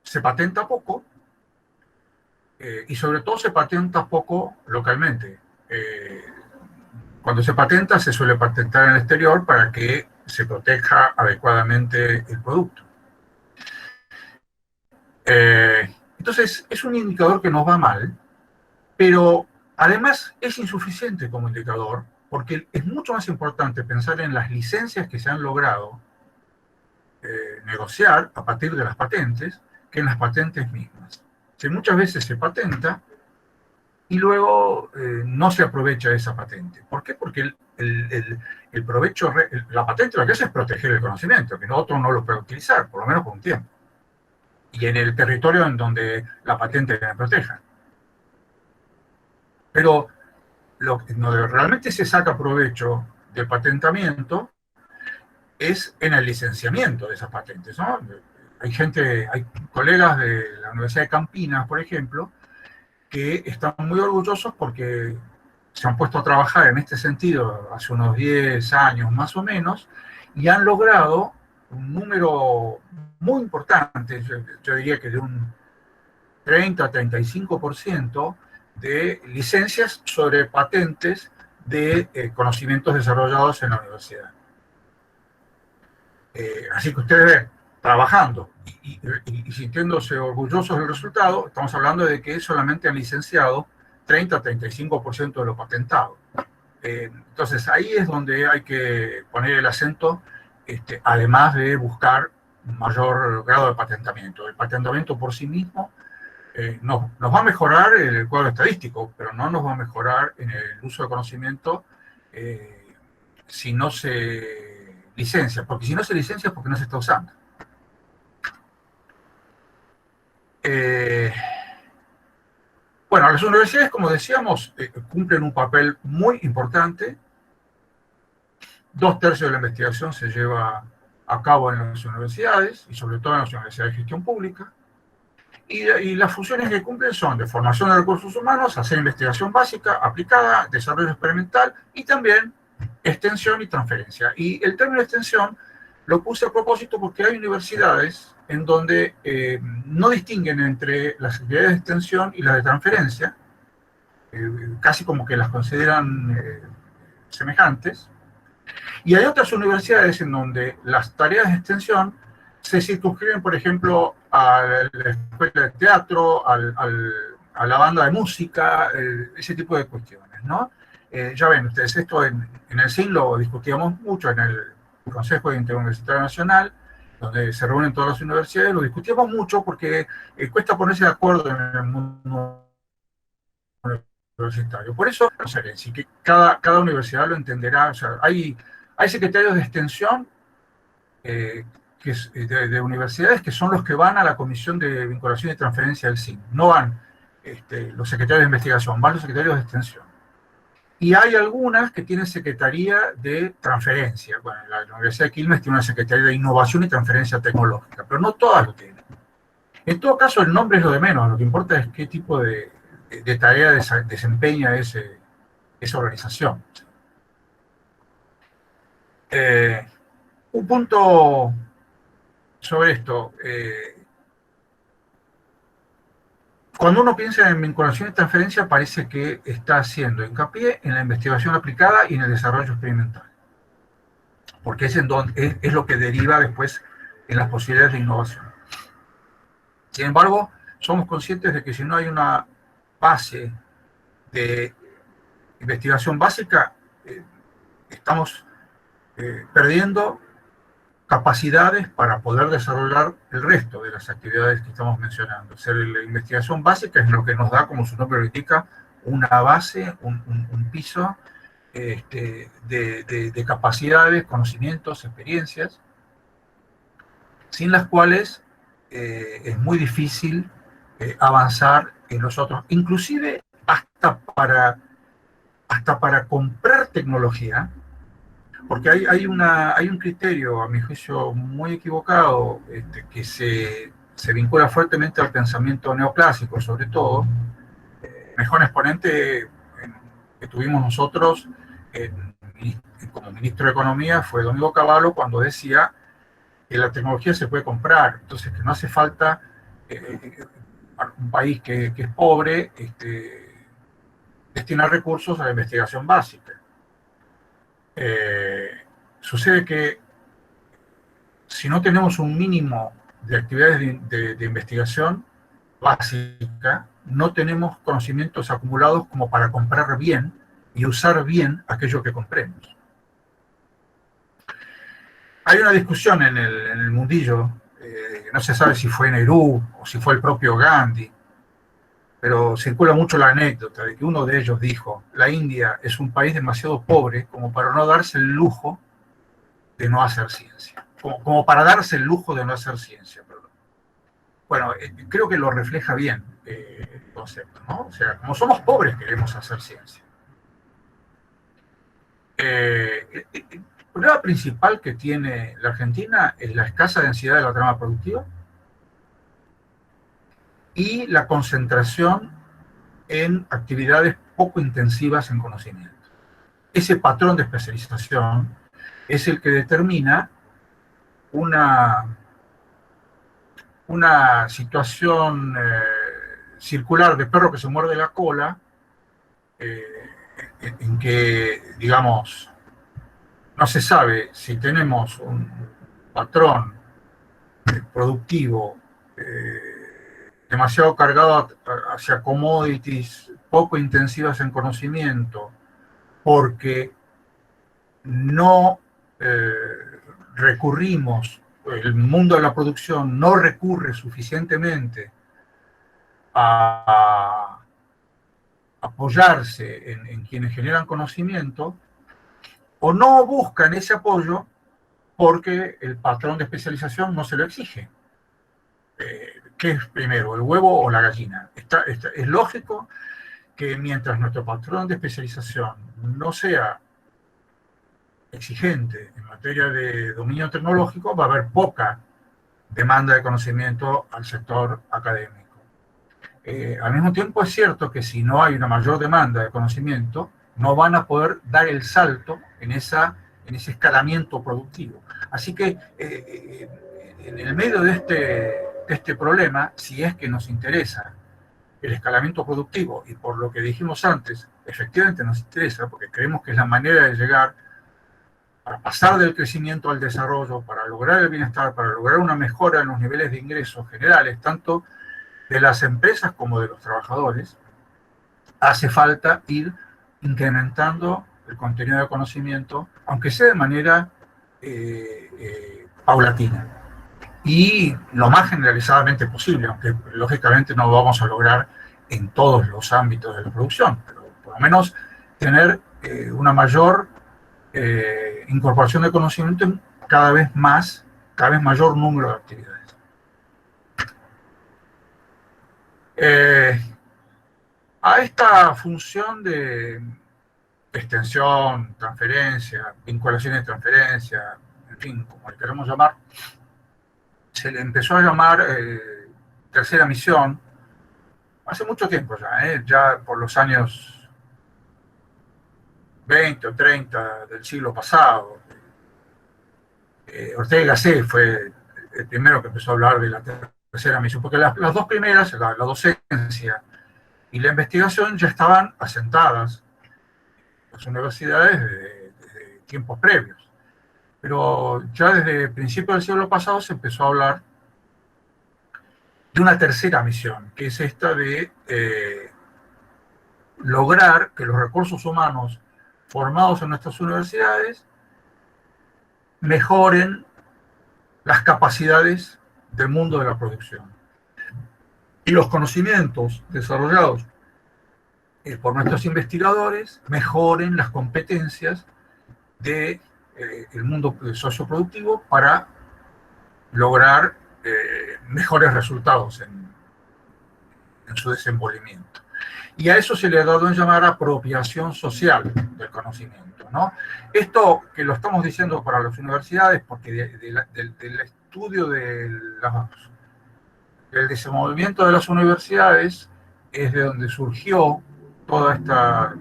Se patenta poco, y sobre todo se patenta poco localmente. Cuando se patenta se suele patentar en el exterior para que se proteja adecuadamente el producto. Entonces es un indicador que nos va mal, pero además es insuficiente como indicador, porque es mucho más importante pensar en las licencias que se han logrado negociar a partir de las patentes que en las patentes mismas. Si muchas veces se patenta y luego no se aprovecha esa patente. ¿Por qué? Porque el provecho, la patente lo que hace es proteger el conocimiento, que otro no lo puede utilizar, por lo menos por un tiempo. Y en el territorio en donde la patente la proteja. Pero donde realmente se saca provecho del patentamiento es en el licenciamiento de esas patentes, ¿no? Hay colegas de la Universidad de Campinas, por ejemplo, que están muy orgullosos porque se han puesto a trabajar en este sentido hace unos 10 años más o menos y han logrado un número muy importante, yo diría que de un 30-35% de licencias sobre patentes de conocimientos desarrollados en la universidad. Así que ustedes ven, trabajando y sintiéndose orgullosos del resultado, estamos hablando de que solamente han licenciado 30-35% de lo patentado. Entonces ahí es donde hay que poner el acento, además de buscar un mayor grado de patentamiento. El patentamiento por sí mismo nos va a mejorar el cuadro estadístico, pero no nos va a mejorar en el uso de conocimiento si no se licencia, porque si no se licencia es porque no se está usando. Bueno, las universidades, como decíamos, cumplen un papel muy importante. 2/3 de la investigación se lleva a cabo en las universidades, y sobre todo en las universidades de gestión pública. Y las funciones que cumplen son de formación de recursos humanos, hacer investigación básica, aplicada, desarrollo experimental y también extensión y transferencia. Y el término extensión lo puse a propósito porque hay universidades en donde no distinguen entre las actividades de extensión y las de transferencia, casi como que las consideran semejantes. Y hay otras universidades en donde las tareas de extensión se circunscriben, por ejemplo, a la escuela de teatro, a la banda de música, ese tipo de cuestiones, ¿no? Ya ven ustedes, esto en el CIN lo discutíamos mucho en el Consejo Interuniversitario Nacional, donde se reúnen todas las universidades, lo discutimos mucho porque cuesta ponerse de acuerdo en el mundo universitario. Por eso, no sé, sí que cada universidad lo entenderá. O sea, hay secretarios de extensión de universidades que son los que van a la Comisión de Vinculación y Transferencia del CIN. No van los secretarios de investigación, van los secretarios de extensión. Y hay algunas que tienen secretaría de transferencia. Bueno, la Universidad de Quilmes tiene una secretaría de innovación y transferencia tecnológica, pero no todas lo tienen. En todo caso, el nombre es lo de menos. Lo que importa es qué tipo de tarea desempeña esa organización. Un punto sobre esto. Cuando uno piensa en vinculación y transferencia, parece que está haciendo hincapié en la investigación aplicada y en el desarrollo experimental, porque es lo que deriva después en las posibilidades de innovación. Sin embargo, somos conscientes de que si no hay una base de investigación básica, estamos perdiendo capacidades para poder desarrollar el resto de las actividades que estamos mencionando. O sea, la investigación básica es lo que nos da, como su nombre lo indica, una base, un piso de capacidades, conocimientos, experiencias, sin las cuales es muy difícil avanzar en los otros, inclusive hasta para comprar tecnología, porque hay un criterio, a mi juicio, muy equivocado, que se vincula fuertemente al pensamiento neoclásico, sobre todo. Mejor exponente que tuvimos nosotros como ministro de Economía fue Domingo Cavallo, cuando decía que la tecnología se puede comprar, entonces que no hace falta para un país que es pobre destinar recursos a la investigación básica. Sucede que si no tenemos un mínimo de actividades de investigación básica, no tenemos conocimientos acumulados como para comprar bien y usar bien aquello que compremos. Hay una discusión en el mundillo, no se sabe si fue Nehru o si fue el propio Gandhi, pero circula mucho la anécdota de que uno de ellos dijo: la India es un país demasiado pobre como para no darse el lujo de no hacer ciencia. Como para darse el lujo de no hacer ciencia, perdón. Bueno, creo que lo refleja bien el concepto, ¿no? O sea, como somos pobres queremos hacer ciencia. El problema principal que tiene la Argentina es la escasa densidad de la trama productiva y la concentración en actividades poco intensivas en conocimiento. Ese patrón de especialización es el que determina una situación circular de perro que se muerde la cola, en que, digamos, no se sabe si tenemos un patrón productivo demasiado cargado hacia commodities poco intensivas en conocimiento, porque no recurrimos, el mundo de la producción no recurre suficientemente a apoyarse en quienes generan conocimiento, o no buscan ese apoyo porque el patrón de especialización no se lo exige. ¿Qué es primero, el huevo o la gallina? Es lógico que mientras nuestro patrón de especialización no sea exigente en materia de dominio tecnológico, va a haber poca demanda de conocimiento al sector académico. Al mismo tiempo es cierto que si no hay una mayor demanda de conocimiento, no van a poder dar el salto en ese escalamiento productivo. Así que en el medio de este problema, si es que nos interesa el escalamiento productivo, y por lo que dijimos antes, efectivamente nos interesa, porque creemos que es la manera de llegar para pasar del crecimiento al desarrollo, para lograr el bienestar, para lograr una mejora en los niveles de ingresos generales, tanto de las empresas como de los trabajadores, hace falta ir incrementando el contenido de conocimiento, aunque sea de manera paulatina. y lo más generalizadamente posible, aunque lógicamente no vamos a lograr en todos los ámbitos de la producción, pero por lo menos tener una mayor incorporación de conocimiento en cada vez mayor número de actividades. A esta función de extensión, transferencia, vinculación y transferencia, en fin, como le queremos llamar, se le empezó a llamar tercera misión hace mucho tiempo ya por los años 20 o 30 del siglo pasado. Ortega y Gasset fue el primero que empezó a hablar de la tercera misión, porque las dos primeras, la docencia y la investigación, ya estaban asentadas en las universidades desde tiempos previos. Pero ya desde principios del siglo pasado se empezó a hablar de una tercera misión, que es esta de lograr que los recursos humanos formados en nuestras universidades mejoren las capacidades del mundo de la producción. Y los conocimientos desarrollados por nuestros investigadores mejoren las competencias del mundo socioproductivo para lograr mejores resultados en su desenvolvimiento. Y a eso se le ha dado en llamar apropiación social del conocimiento, ¿no? Esto que lo estamos diciendo para las universidades, porque del estudio del desenvolvimiento de las universidades es de donde surgió toda esta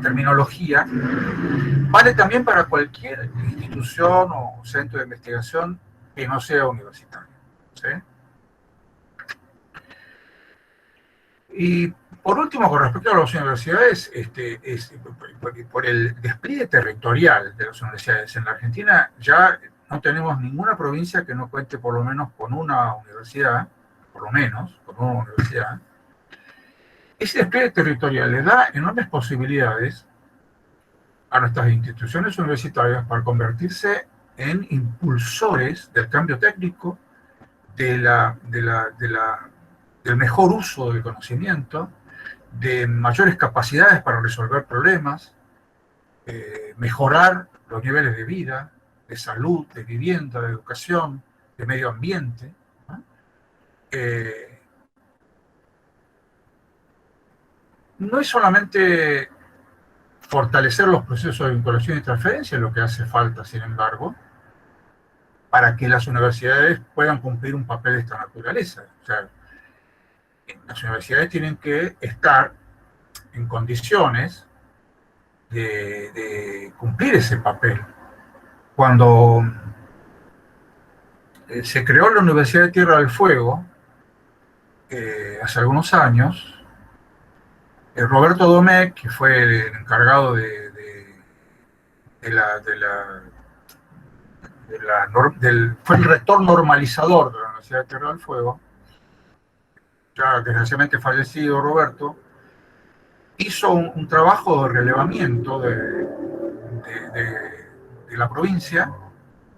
terminología. Vale también para cualquier institución o centro de investigación que no sea universitario, ¿sí? Y por último, con respecto a las universidades, por el despliegue territorial de las universidades en la Argentina, ya no tenemos ninguna provincia que no cuente por lo menos con una universidad, Ese despliegue territorial le da enormes posibilidades a nuestras instituciones universitarias para convertirse en impulsores del cambio técnico, del mejor uso del conocimiento, de mayores capacidades para resolver problemas, mejorar los niveles de vida, de salud, de vivienda, de educación, de medio ambiente, ¿no? No es solamente fortalecer los procesos de vinculación y transferencia lo que hace falta, sin embargo, para que las universidades puedan cumplir un papel de esta naturaleza. O sea, las universidades tienen que estar en condiciones de cumplir ese papel. Cuando se creó la Universidad de Tierra del Fuego, hace algunos años, Roberto Domecq, que fue el encargado fue el rector normalizador de la Universidad de Tierra del Fuego, ya desgraciadamente fallecido Roberto, hizo un trabajo de relevamiento de la provincia,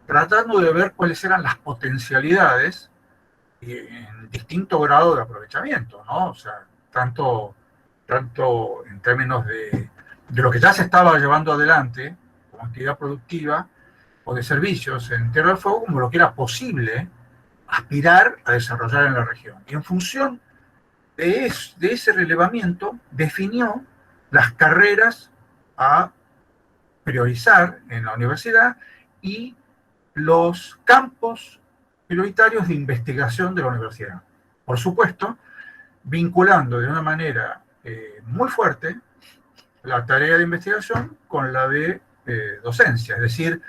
tratando de ver cuáles eran las potencialidades en distinto grado de aprovechamiento, ¿no? O sea, tanto en términos de lo que ya se estaba llevando adelante como actividad productiva o de servicios en Tierra del Fuego, como lo que era posible aspirar a desarrollar en la región. Y en función de ese relevamiento, definió las carreras a priorizar en la universidad y los campos prioritarios de investigación de la universidad. Por supuesto, vinculando de una manera muy fuerte la tarea de investigación con la de docencia, es decir,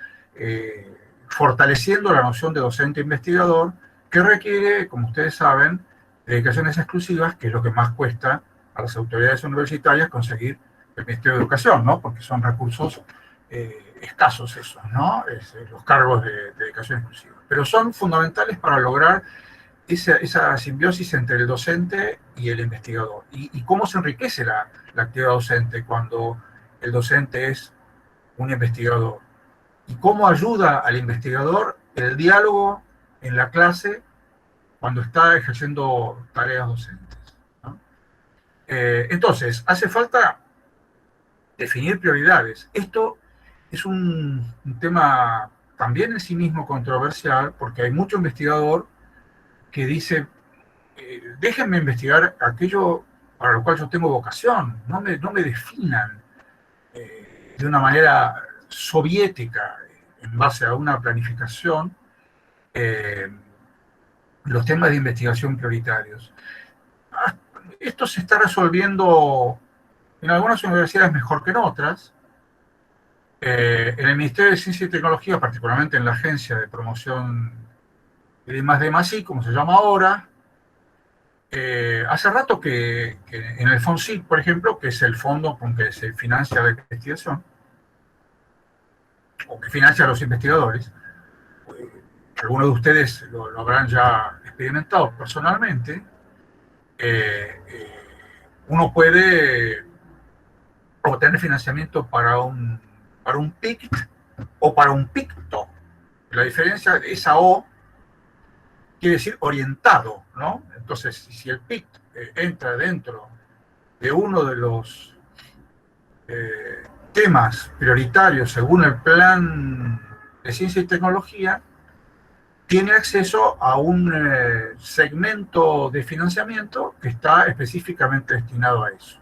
fortaleciendo la noción de docente-investigador, que requiere, como ustedes saben, dedicaciones exclusivas, que es lo que más cuesta a las autoridades universitarias conseguir el Ministerio de Educación, ¿no? Porque son recursos escasos esos, ¿no? Los cargos de dedicación exclusiva. Pero son fundamentales para lograr esa simbiosis entre el docente y el investigador. Y cómo se enriquece la actividad docente cuando el docente es un investigador. Y cómo ayuda al investigador el diálogo en la clase cuando está ejerciendo tareas docentes, ¿no? Entonces, hace falta definir prioridades. Esto es un tema también en sí mismo controversial, porque hay mucho investigador que dice, déjenme investigar aquello para lo cual yo tengo vocación, no me definan de una manera soviética, en base a una planificación, eh, los temas de investigación prioritarios. Esto se está resolviendo en algunas universidades mejor que en otras. En el Ministerio de Ciencia y Tecnología, particularmente en la Agencia de Promoción de I+D+I, como se llama ahora, hace rato que en el FONSIC, por ejemplo, que es el fondo con que se financia la investigación, o que financia a los investigadores, algunos de ustedes lo habrán ya experimentado personalmente, uno puede obtener financiamiento para un PICT o para un PICTO. La diferencia, esa O quiere decir orientado, ¿no? Entonces, si el PICT entra dentro de uno de los temas prioritarios según el plan de ciencia y tecnología, tiene acceso a un segmento de financiamiento que está específicamente destinado a eso.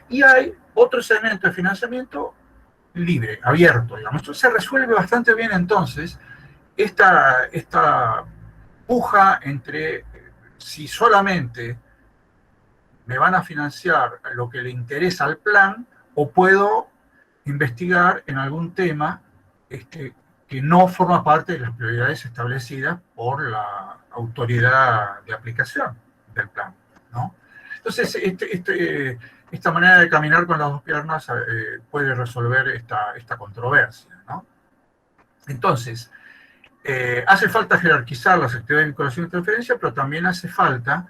Y hay otro segmento de financiamiento libre, abierto, digamos. Esto se resuelve bastante bien entonces esta puja entre si solamente me van a financiar lo que le interesa al plan o puedo investigar en algún tema que no forma parte de las prioridades establecidas por la autoridad de aplicación del plan, ¿no? Entonces, esta manera de caminar con las dos piernas puede resolver esta controversia, ¿no? Entonces, hace falta jerarquizar las actividades de vinculación y transferencia, pero también hace falta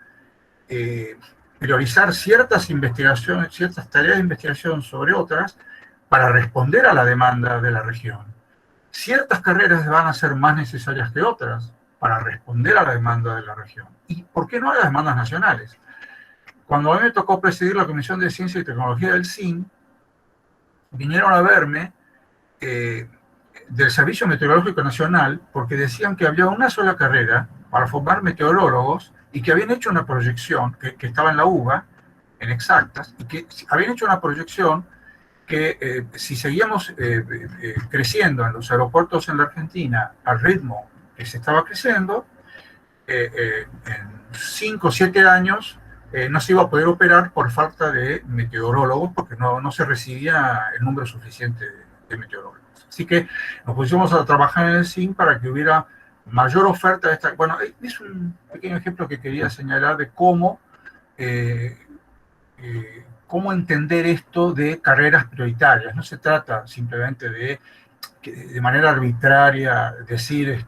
priorizar ciertas investigaciones, ciertas tareas de investigación sobre otras para responder a la demanda de la región. Ciertas carreras van a ser más necesarias que otras para responder a la demanda de la región. ¿Y por qué no a las demandas nacionales? Cuando a mí me tocó presidir la Comisión de Ciencia y Tecnología del CIN, vinieron a verme del Servicio Meteorológico Nacional porque decían que había una sola carrera para formar meteorólogos y que habían hecho una proyección, que estaba en la UBA, en exactas, y que habían hecho una proyección que si seguíamos creciendo en los aeropuertos en la Argentina al ritmo que se estaba creciendo, en 5 o 7 años no se iba a poder operar por falta de meteorólogos, porque no se recibía el número suficiente de meteorólogos. Así que nos pusimos a trabajar en el CIN para que hubiera mayor oferta de esta. Bueno, es un pequeño ejemplo que quería señalar de cómo entender esto de carreras prioritarias. No se trata simplemente de manera arbitraria decir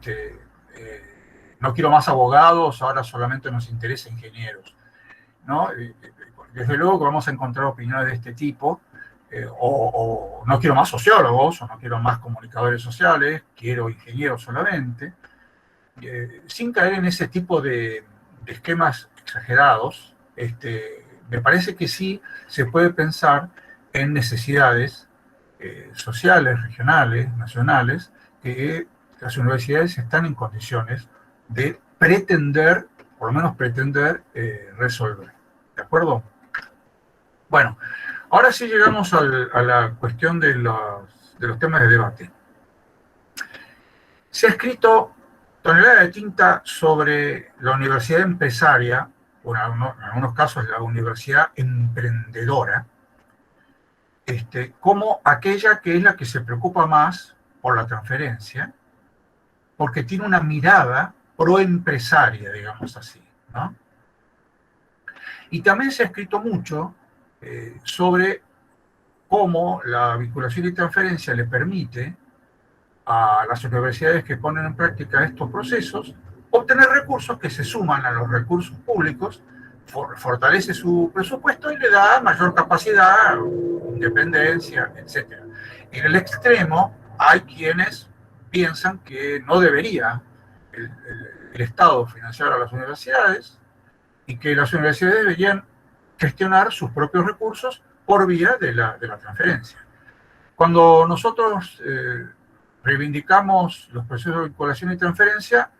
no quiero más abogados, ahora solamente nos interesa ingenieros, ¿no? Desde luego que vamos a encontrar opiniones de este tipo, o no quiero más sociólogos, o no quiero más comunicadores sociales, quiero ingenieros solamente, sin caer en ese tipo de esquemas exagerados. Me parece que sí se puede pensar en necesidades sociales, regionales, nacionales, que las universidades están en condiciones de pretender, por lo menos pretender, resolver. ¿De acuerdo? Bueno, ahora sí llegamos a la cuestión de los temas de debate. Se ha escrito tonelada de tinta sobre la universidad empresaria, o en algunos casos la universidad emprendedora, como aquella que es la que se preocupa más por la transferencia, porque tiene una mirada proempresaria, digamos así, ¿no? Y también se ha escrito mucho sobre cómo la vinculación y transferencia le permite a las universidades que ponen en práctica estos procesos obtener recursos que se suman a los recursos públicos, fortalece su presupuesto y le da mayor capacidad, independencia, etc. En el extremo hay quienes piensan que no debería el Estado financiara a las universidades y que las universidades deberían gestionar sus propios recursos por vía de la transferencia. Cuando nosotros reivindicamos los procesos de vinculación y transferencia,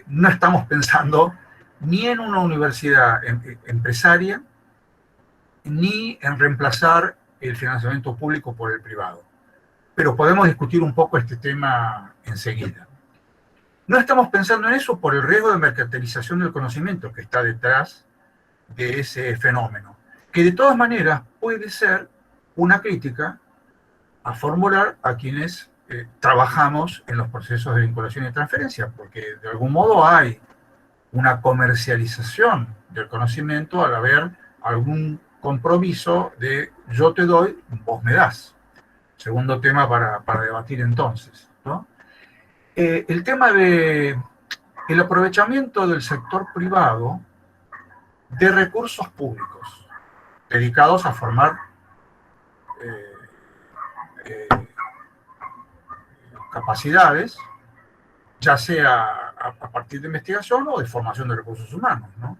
no estamos pensando ni en una universidad empresaria, ni en reemplazar el financiamiento público por el privado. Pero podemos discutir un poco este tema enseguida. No estamos pensando en eso por el riesgo de mercantilización del conocimiento que está detrás de ese fenómeno, que de todas maneras puede ser una crítica a formular a quienes trabajamos en los procesos de vinculación y transferencia, porque de algún modo hay una comercialización del conocimiento al haber algún compromiso de yo te doy, vos me das. Segundo tema para debatir entonces, ¿no? El tema del aprovechamiento del sector privado de recursos públicos dedicados a formar capacidades, ya sea a partir de investigación o de formación de recursos humanos, ¿no?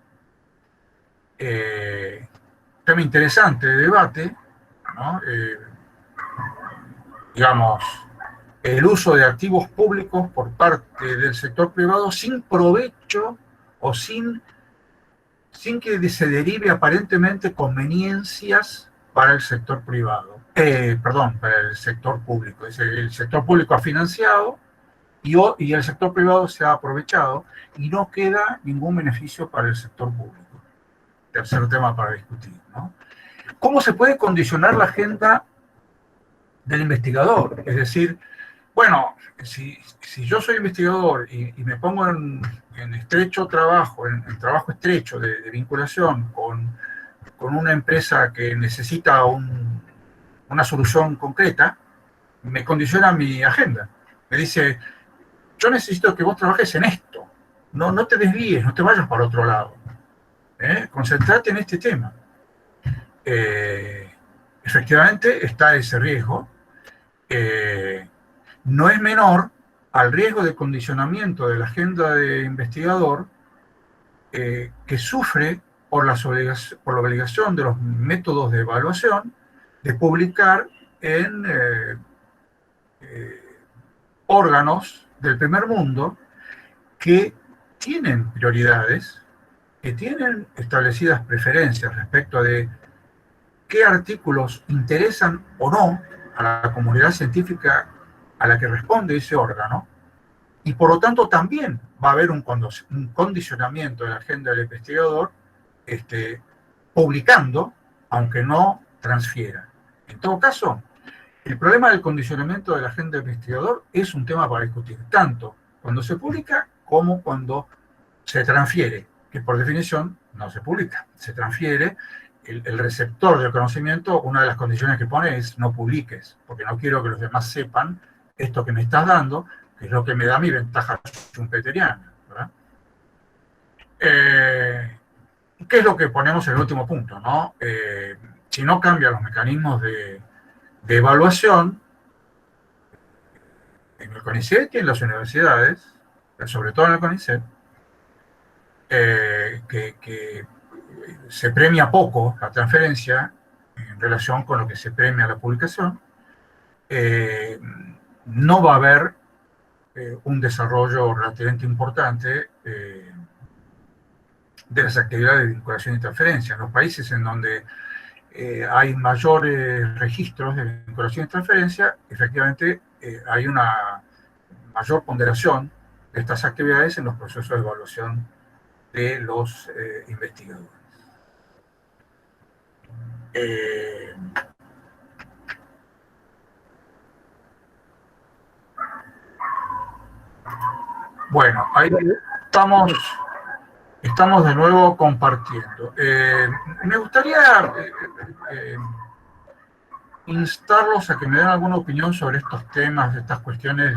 Tema interesante de debate, ¿no? Digamos, el uso de activos públicos por parte del sector privado sin provecho o sin que se derive aparentemente conveniencias para el sector privado. Para el sector público. Es el sector público ha financiado y el sector privado se ha aprovechado y no queda ningún beneficio para el sector público. Tercer tema para discutir, ¿no? ¿Cómo se puede condicionar la agenda del investigador? Es decir, bueno, si yo soy investigador y me pongo en estrecho trabajo, en trabajo estrecho de vinculación con una empresa que necesita una solución concreta, me condiciona mi agenda. Me dice, yo necesito que vos trabajes en esto, no te desvíes, no te vayas para otro lado, concentrate en este tema. Efectivamente está ese riesgo. No es menor al riesgo de condicionamiento de la agenda de investigador que sufre por la obligación de los métodos de evaluación de publicar en órganos del primer mundo que tienen prioridades, que tienen establecidas preferencias respecto de qué artículos interesan o no a la comunidad científica a la que responde ese órgano, y por lo tanto también va a haber un condicionamiento de la agenda del investigador publicando, aunque no transfiera. En todo caso, el problema del condicionamiento de la agenda del investigador es un tema para discutir, tanto cuando se publica como cuando se transfiere, que por definición no se publica, se transfiere. El receptor del conocimiento, una de las condiciones que pone es no publiques, porque no quiero que los demás sepan esto que me estás dando, que es lo que me da mi ventaja schumpeteriana, ¿verdad? ¿Qué es lo que ponemos en el último punto, ¿no? Si no cambian los mecanismos de evaluación en el CONICET y en las universidades, sobre todo en el CONICET, que se premia poco la transferencia en relación con lo que se premia la publicación, no va a haber un desarrollo relativamente importante de las actividades de vinculación y transferencia. En los países en donde hay mayores registros de vinculación y transferencia, efectivamente hay una mayor ponderación de estas actividades en los procesos de evaluación de los investigadores. Bueno, ahí estamos de nuevo compartiendo. Me gustaría instarlos a que me den alguna opinión sobre estos temas, estas cuestiones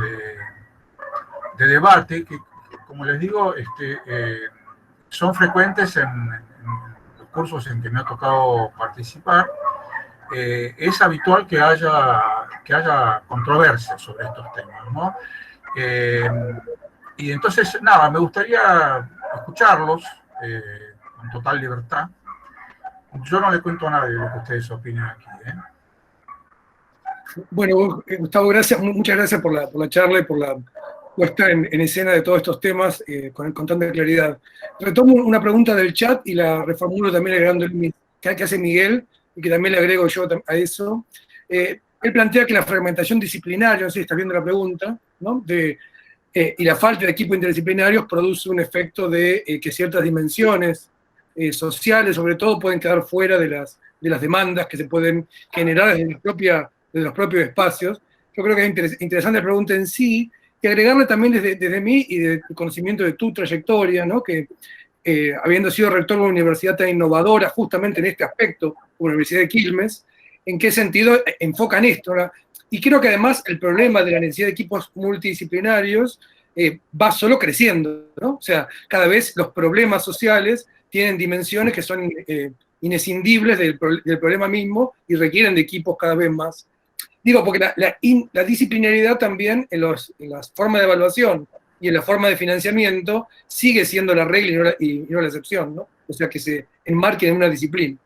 de debate, que como les digo, son frecuentes en los cursos en que me ha tocado participar. Es habitual que haya controversia sobre estos temas, ¿no? Y entonces, nada, me gustaría escucharlos con total libertad. Yo no le cuento a nadie lo que ustedes opinan aquí, ¿eh? Bueno, Gustavo, muchas gracias por la charla y por la puesta en escena de todos estos temas con tanta claridad. Retomo una pregunta del chat y la reformulo también agregando que hace Miguel y que también le agrego yo a eso. Él plantea que la fragmentación disciplinaria, no sé si está viendo la pregunta, ¿no? Y la falta de equipos interdisciplinarios produce un efecto de que ciertas dimensiones sociales, sobre todo, pueden quedar fuera de las demandas que se pueden generar desde los propios espacios. Yo creo que es interesante la pregunta en sí, y agregarle también desde mí y del conocimiento de tu trayectoria, ¿no? Que habiendo sido rector de una universidad tan innovadora justamente en este aspecto, la Universidad de Quilmes, ¿en qué sentido enfocan esto? ¿No? Y creo que además el problema de la necesidad de equipos multidisciplinarios va solo creciendo, ¿no? O sea, cada vez los problemas sociales tienen dimensiones que son inescindibles del problema mismo y requieren de equipos cada vez más. Digo, porque la disciplinariedad también en las formas de evaluación y en la forma de financiamiento sigue siendo la regla y no la excepción, ¿no? O sea, que se enmarque en una disciplina.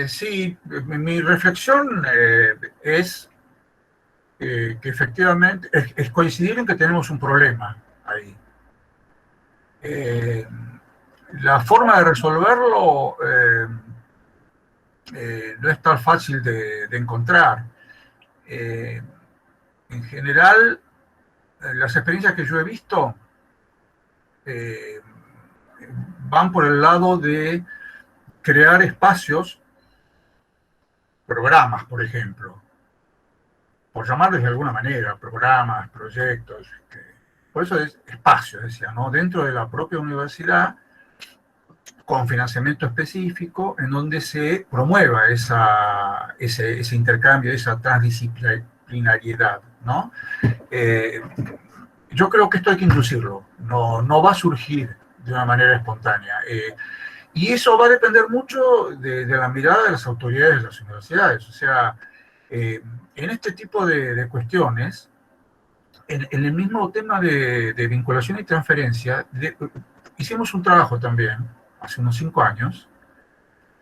Sí, mi reflexión es que efectivamente es coincidir en que tenemos un problema ahí. La forma de resolverlo no es tan fácil de encontrar. En general, las experiencias que yo he visto van por el lado de crear espacios, programas, por ejemplo, por llamarles de alguna manera, programas, proyectos, por eso es espacio, decía, ¿no? Dentro de la propia universidad, con financiamiento específico, en donde se promueva ese intercambio, esa transdisciplinariedad, ¿no? Yo creo que esto hay que inducirlo, no va a surgir de una manera espontánea. Y eso va a depender mucho de la mirada de las autoridades de las universidades. O sea, en este tipo de cuestiones, en el mismo tema de vinculación y transferencia, hicimos un trabajo también, hace unos 5 años,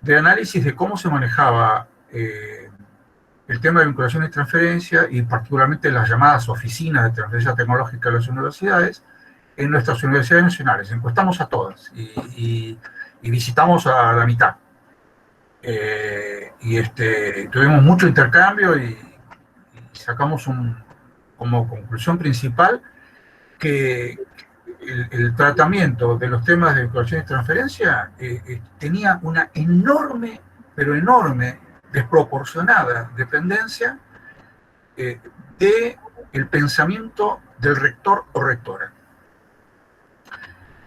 de análisis de cómo se manejaba el tema de vinculación y transferencia, y particularmente las llamadas oficinas de transferencia tecnológica de las universidades, en nuestras universidades nacionales. Encuestamos a todas y visitamos a la mitad. Tuvimos mucho intercambio y sacamos como conclusión principal que el tratamiento de los temas de vinculación y transferencia tenía una enorme, pero enorme, desproporcionada dependencia del pensamiento del rector o rectora.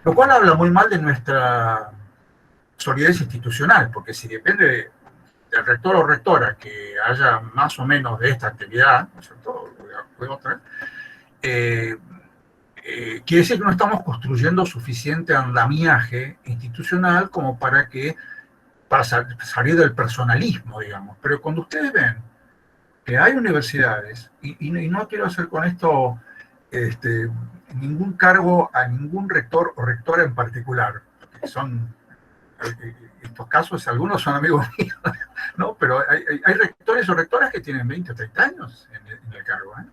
Lo cual habla muy mal de nuestra solidez institucional, porque si depende del rector o rectora que haya más o menos de esta actividad, ¿no es cierto? De otra, quiere decir que no estamos construyendo suficiente andamiaje institucional como para salir del personalismo, digamos. Pero cuando ustedes ven que hay universidades, y no quiero hacer con esto ningún cargo a ningún rector o rectora en particular, porque son estos casos, algunos son amigos míos, ¿no? Pero hay rectores o rectoras que tienen 20 o 30 años en el cargo, ¿eh?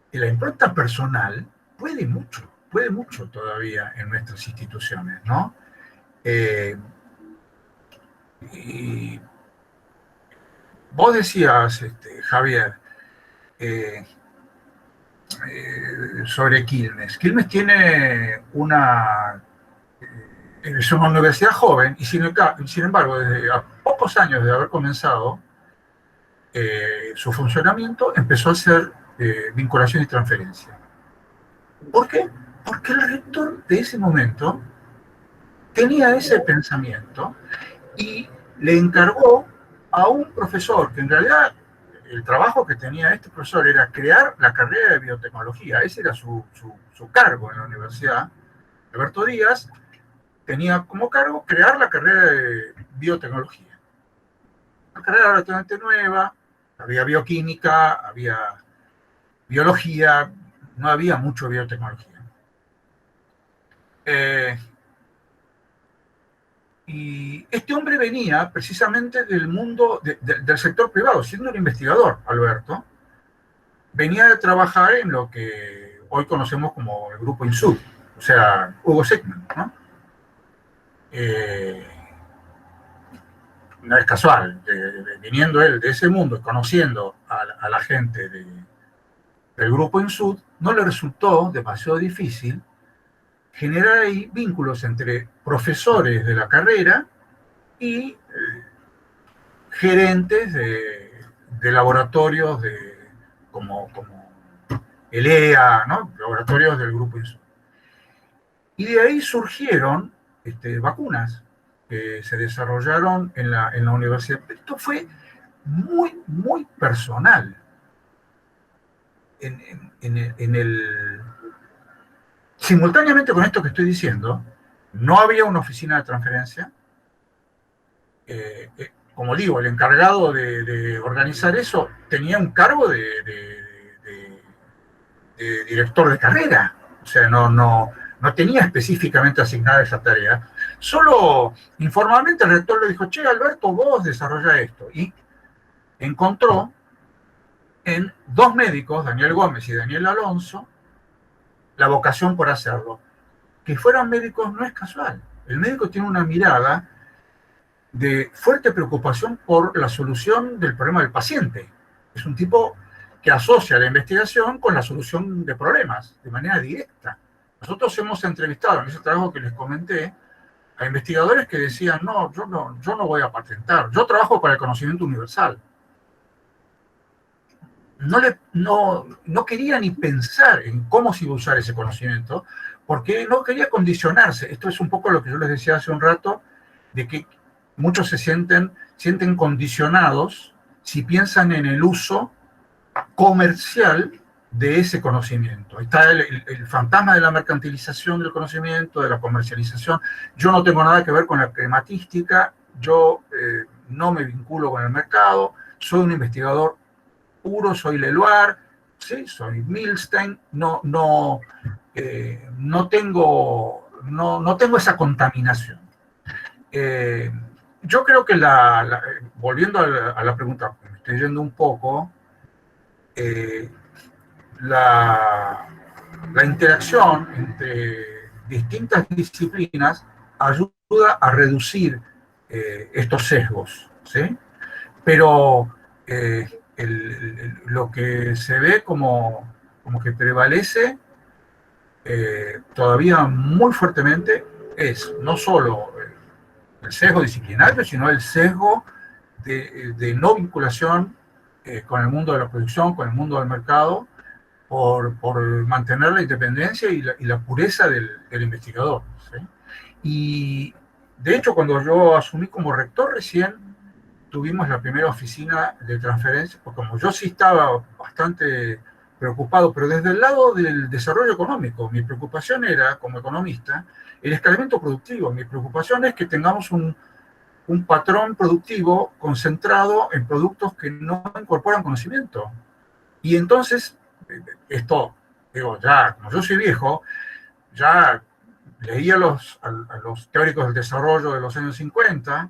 Y la impronta personal puede mucho todavía en nuestras instituciones, ¿no? Y vos decías, Javier, sobre Quilmes. Quilmes tiene es una universidad joven y sin embargo, desde a pocos años de haber comenzado su funcionamiento, empezó a hacer vinculación y transferencia. ¿Por qué? Porque el rector de ese momento tenía ese pensamiento y le encargó a un profesor, que en realidad el trabajo que tenía este profesor era crear la carrera de biotecnología, ese era su cargo en la universidad. Alberto Díaz tenía como cargo crear la carrera de biotecnología. Una carrera relativamente nueva, había bioquímica, había biología, no había mucho biotecnología. Y este hombre venía precisamente del mundo, del sector privado, siendo un investigador, Alberto, venía de trabajar en lo que hoy conocemos como el grupo Insud, o sea, Hugo Sigman, ¿no? No es casual, viniendo él de ese mundo, conociendo a la gente del grupo Insud, no le resultó demasiado difícil generar ahí vínculos entre profesores de la carrera y gerentes de laboratorios como el EA, ¿no? Laboratorios del grupo Insud. Y de ahí surgieron vacunas que se desarrollaron en la universidad. Esto fue muy, muy personal. Simultáneamente con esto que estoy diciendo, no había una oficina de transferencia. Como digo, el encargado de organizar eso tenía un cargo de director de carrera. O sea, no tenía específicamente asignada esa tarea. Solo informalmente el rector le dijo, che, Alberto, vos desarrolla esto. Y encontró en dos médicos, Daniel Gómez y Daniel Alonso, la vocación por hacerlo. Que fueran médicos no es casual. El médico tiene una mirada de fuerte preocupación por la solución del problema del paciente. Es un tipo que asocia la investigación con la solución de problemas de manera directa. Nosotros hemos entrevistado en ese trabajo que les comenté a investigadores que decían, no, yo no voy a patentar, yo trabajo para el conocimiento universal. No quería ni pensar en cómo se iba a usar ese conocimiento, porque no quería condicionarse. Esto es un poco lo que yo les decía hace un rato, de que muchos se sienten condicionados si piensan en el uso comercial de ese conocimiento. Está el fantasma de la mercantilización del conocimiento, de la comercialización. Yo no tengo nada que ver con la crematística, yo no me vinculo con el mercado, soy un investigador puro, soy Leloir, ¿sí? Soy Milstein, no tengo esa contaminación. Yo creo que volviendo a la pregunta, me estoy yendo un poco, la interacción entre distintas disciplinas ayuda a reducir estos sesgos, ¿sí? Pero lo que se ve como que prevalece todavía muy fuertemente es no solo el sesgo disciplinario, sino el sesgo de no vinculación con el mundo de la producción, con el mundo del mercado, por mantener la independencia y la pureza del investigador, ¿sí? Y de hecho, cuando yo asumí como rector recién, tuvimos la primera oficina de transferencia, porque como yo sí estaba bastante preocupado, pero desde el lado del desarrollo económico, mi preocupación era, como economista, el escalamiento productivo. Mi preocupación es que tengamos un patrón productivo concentrado en productos que no incorporan conocimiento. Y entonces, esto, digo, ya, como yo soy viejo, ya leí a los teóricos del desarrollo de los años 50,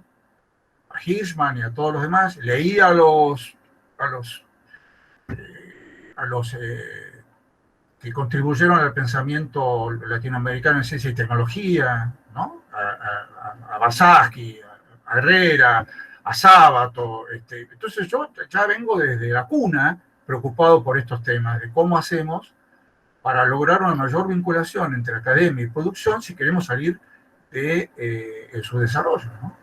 a Hirschman y a todos los demás, leí a los que contribuyeron al pensamiento latinoamericano en ciencia y tecnología, ¿no? A Basaski, a Herrera, a Sábato. Entonces yo ya vengo desde la cuna preocupado por estos temas, de cómo hacemos para lograr una mayor vinculación entre academia y producción si queremos salir de su desarrollo, ¿no?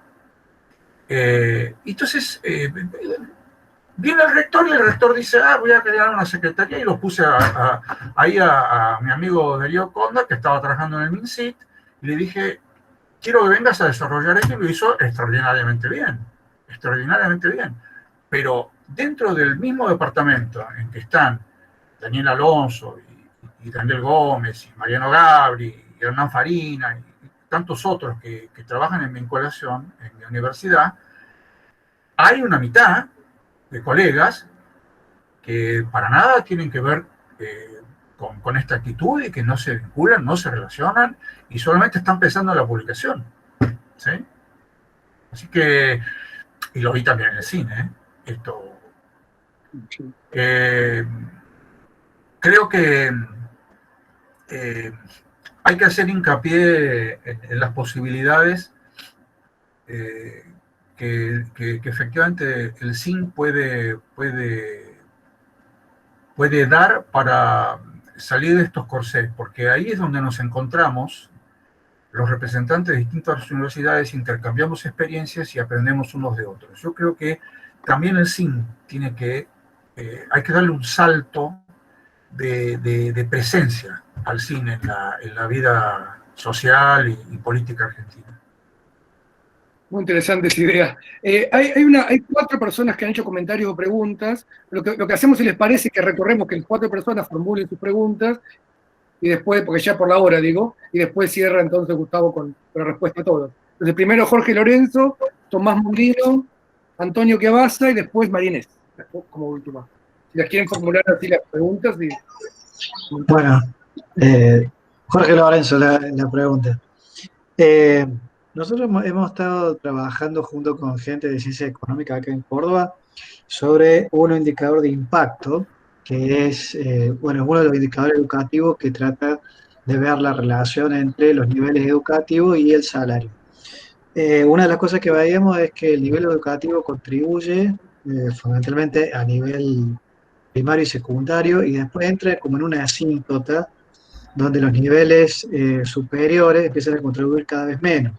Entonces, viene el rector y el rector dice, voy a crear una secretaría, y lo puse ahí a mi amigo Darío Conda, que estaba trabajando en el MinSit, y le dije, quiero que vengas a desarrollar esto, y lo hizo extraordinariamente bien. Pero dentro del mismo departamento en que están Daniel Alonso y Daniel Gómez y Mariano Gabri y Hernán Farina y tantos otros que trabajan en vinculación en mi universidad, hay una mitad de colegas que para nada tienen que ver con esta actitud y que no se vinculan, no se relacionan y solamente están pensando en la publicación. ¿Sí? Así que, y lo vi también en el cine, esto. Creo que hay que hacer hincapié en las posibilidades que efectivamente el SIN puede dar para salir de estos corsés, porque ahí es donde nos encontramos los representantes de distintas universidades, intercambiamos experiencias y aprendemos unos de otros. Yo creo que también el SIN tiene que, hay que darle un salto de presencia al SIN en la vida social y política argentina. Muy interesante esa idea. Hay 4 personas que han hecho comentarios o preguntas. Lo que hacemos, si les parece, que recorremos que las 4 personas formulen sus preguntas y después, porque ya por la hora digo, y después cierra entonces Gustavo con la respuesta a todos. Entonces primero Jorge Lorenzo, Tomás Mundino, Antonio Chiavazza y después Marinés, como última. Si las quieren formular así las preguntas. Bueno, Jorge Lorenzo, la pregunta. Nosotros hemos estado trabajando junto con gente de ciencia económica acá en Córdoba sobre un indicador de impacto, que es uno de los indicadores educativos que trata de ver la relación entre los niveles educativos y el salario. Una de las cosas que veíamos es que el nivel educativo contribuye fundamentalmente a nivel primario y secundario, y después entra como en una asíntota donde los niveles superiores empiezan a contribuir cada vez menos.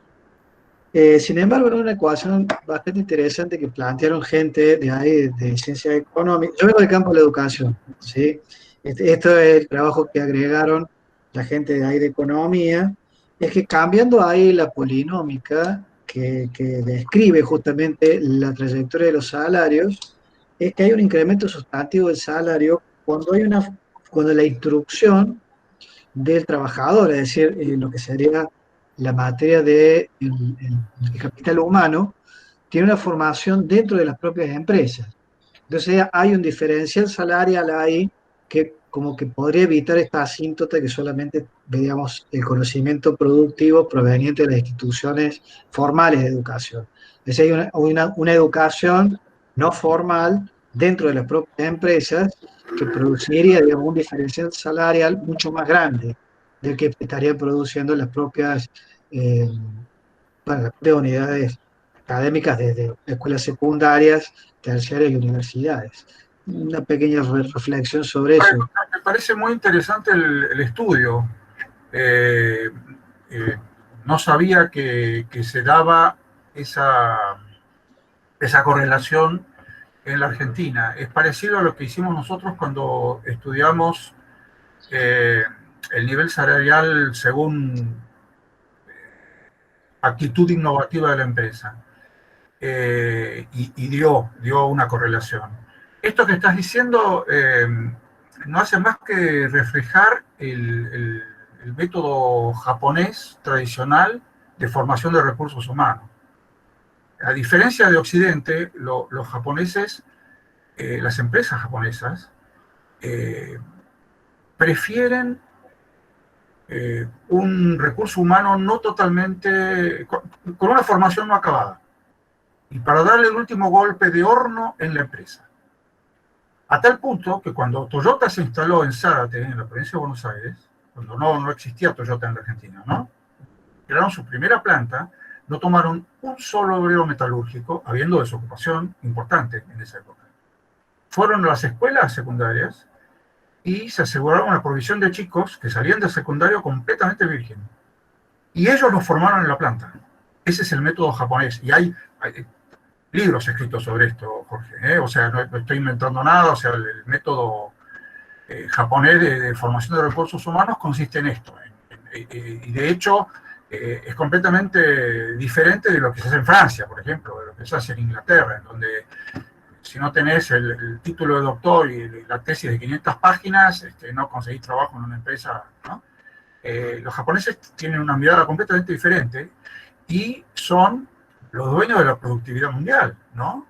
Sin embargo, era una ecuación bastante interesante que plantearon gente de ahí, de ciencia económica. Yo vengo del campo de la educación, ¿sí? Esto es el trabajo que agregaron la gente de ahí de economía, es que cambiando ahí la polinómica que describe justamente la trayectoria de los salarios, es que hay un incremento sustantivo del salario cuando la instrucción del trabajador, es decir, lo que sería la materia del capital humano, tiene una formación dentro de las propias empresas. Entonces hay un diferencial salarial ahí que como que podría evitar esta asíntota que solamente veamos el conocimiento productivo proveniente de las instituciones formales de educación. Es decir, hay una educación no formal dentro de las propias empresas que produciría, digamos, un diferencial salarial mucho más grande del que estarían produciendo las propias unidades académicas desde escuelas secundarias, terciarias y universidades. Una pequeña reflexión sobre eso. Me parece muy interesante el estudio. No sabía que se daba esa correlación en la Argentina. Es parecido a lo que hicimos nosotros cuando estudiamos el nivel salarial según actitud innovativa de la empresa. Y dio una correlación. Esto que estás diciendo no hace más que reflejar el método japonés tradicional de formación de recursos humanos. A diferencia de Occidente, los japoneses, las empresas japonesas, prefieren un recurso humano no totalmente, con una formación no acabada, y para darle el último golpe de horno en la empresa. A tal punto que cuando Toyota se instaló en Zárate, en la provincia de Buenos Aires, cuando no existía Toyota en la Argentina, ¿no? Crearon su primera planta, no tomaron un solo obrero metalúrgico, habiendo desocupación importante en esa época. Fueron a las escuelas secundarias y se aseguraron la provisión de chicos que salían del secundario completamente virgen. Y ellos los formaron en la planta. Ese es el método japonés. Y hay libros escritos sobre esto, Jorge, ¿eh? O sea, no estoy inventando nada. O sea, el método japonés de formación de recursos humanos consiste en esto. Y de hecho, es completamente diferente de lo que se hace en Francia, por ejemplo, de lo que se hace en Inglaterra, en donde si no tenés el título de doctor y la tesis de 500 páginas, no conseguís trabajo en una empresa, ¿no? Los japoneses tienen una mirada completamente diferente y son los dueños de la productividad mundial, ¿no?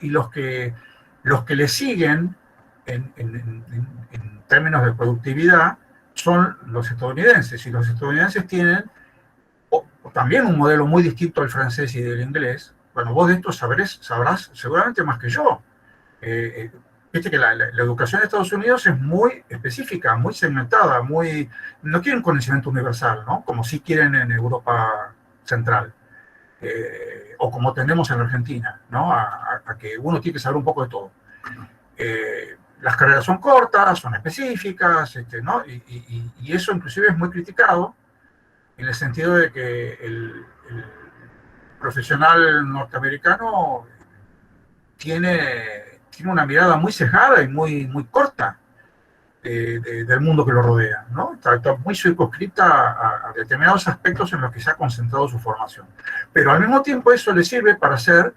Y los que le siguen en términos de productividad son los estadounidenses, y los estadounidenses tienen o también un modelo muy distinto al francés y del inglés. Bueno, vos de esto sabrás seguramente más que yo. Viste que la educación de Estados Unidos es muy específica, muy segmentada, no quieren conocimiento universal, ¿no? Como sí quieren en Europa Central, o como tenemos en Argentina, ¿no? A que uno tiene que saber un poco de todo. Las carreras son cortas, son específicas, ¿no? Y eso inclusive es muy criticado en el sentido de que el profesional norteamericano tiene una mirada muy sesgada y muy corta del mundo que lo rodea, ¿no? Está muy circunscrita a determinados aspectos en los que se ha concentrado su formación. Pero al mismo tiempo eso le sirve para ser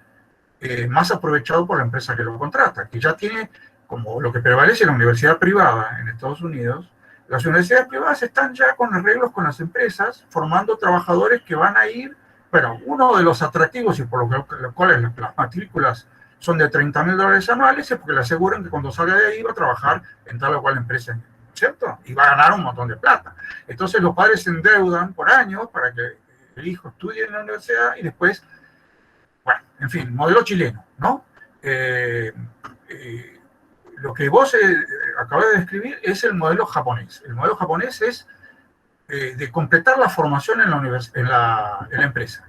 más aprovechado por la empresa que lo contrata, que ya tiene, como lo que prevalece en la universidad privada en Estados Unidos, las universidades privadas están ya con arreglos con las empresas, formando trabajadores que van a ir, bueno, uno de los atractivos y por lo cual las matrículas son de $30.000 anuales es porque le aseguran que cuando salga de ahí va a trabajar en tal o cual empresa, ¿cierto? Y va a ganar un montón de plata. Entonces los padres se endeudan por años para que el hijo estudie en la universidad y después, bueno, en fin, modelo chileno, ¿no? Lo que vos acabás de describir es el modelo japonés. El modelo japonés es de completar la formación en la empresa.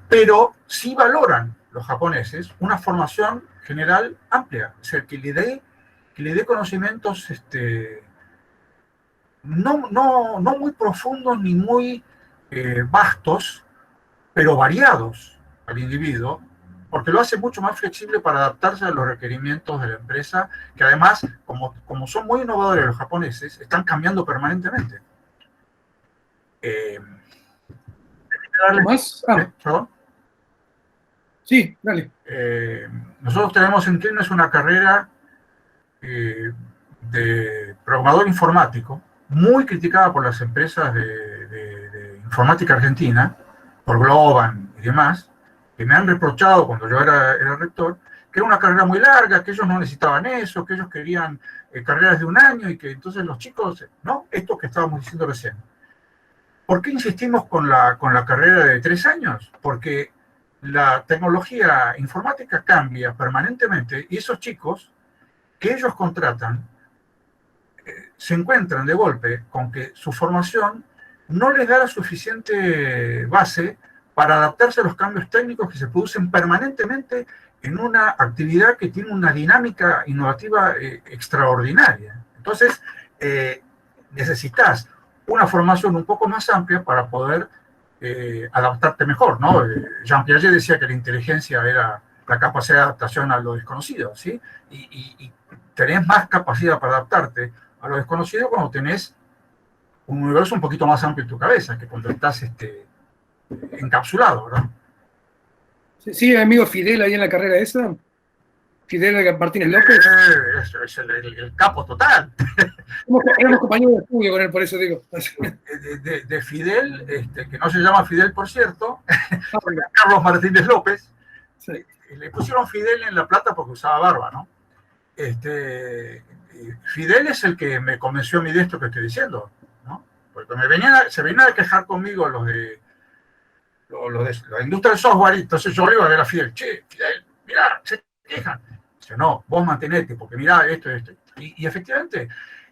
Pero sí valoran los japoneses una formación general amplia, o sea, que le dé conocimientos no muy profundos ni muy vastos, pero variados al individuo, porque lo hace mucho más flexible para adaptarse a los requerimientos de la empresa, que además, como son muy innovadores los japoneses, están cambiando permanentemente. ¿Tomás? ¿Perdón? Sí, dale. Nosotros tenemos en Quilmes una carrera de programador informático, muy criticada por las empresas de informática argentina, por Globan y demás, que me han reprochado cuando yo era rector, que era una carrera muy larga, que ellos no necesitaban eso, que ellos querían carreras de un año y que entonces los chicos, ¿no? Esto que estábamos diciendo recién. ¿Por qué insistimos con la carrera de 3 años? Porque la tecnología informática cambia permanentemente y esos chicos que ellos contratan se encuentran de golpe con que su formación no les da la suficiente base para adaptarse a los cambios técnicos que se producen permanentemente en una actividad que tiene una dinámica innovativa extraordinaria. Entonces, necesitas una formación un poco más amplia para poder adaptarte mejor, ¿no? Jean Piaget decía que la inteligencia era la capacidad de adaptación a lo desconocido, ¿sí? Y tenés más capacidad para adaptarte a lo desconocido cuando tenés un universo un poquito más amplio en tu cabeza, que cuando estás encapsulado, ¿verdad? ¿Sí, amigo Fidel ahí en la carrera esa? Fidel Martínez López. Es el capo total. Éramos compañeros de estudio con él, por eso digo. De Fidel, que no se llama Fidel, por cierto, Carlos Martínez López, sí. Le pusieron Fidel en La Plata porque usaba barba, ¿no? Fidel es el que me convenció a mí de esto que estoy diciendo, ¿no? Porque se venían a quejar conmigo los de la industria del software, y entonces yo le iba a ver a Fidel, che, Fidel, mirá, se quejan. Dice, no, vos mantenete, porque mirá esto. Y efectivamente,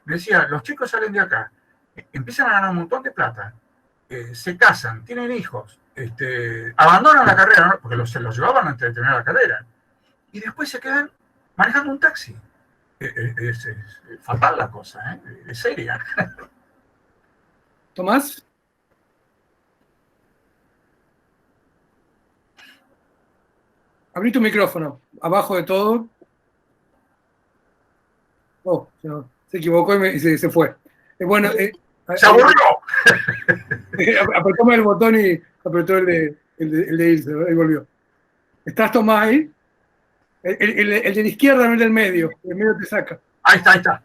me decía, los chicos salen de acá, empiezan a ganar un montón de plata, se casan, tienen hijos, abandonan la carrera, ¿no? Porque se los llevaban antes de terminar la carrera, y después se quedan manejando un taxi. Es fatal la cosa, ¿eh? Es seria. ¿Tomás? Abrí tu micrófono, abajo de todo. Oh, no, se equivocó y se fue. Bueno, ¡se aburrió! Apretó el botón y apretó el de irse, ahí volvió. ¿Estás, Tomás, ahí? El de la izquierda, no el del medio. El medio te saca. Ahí está.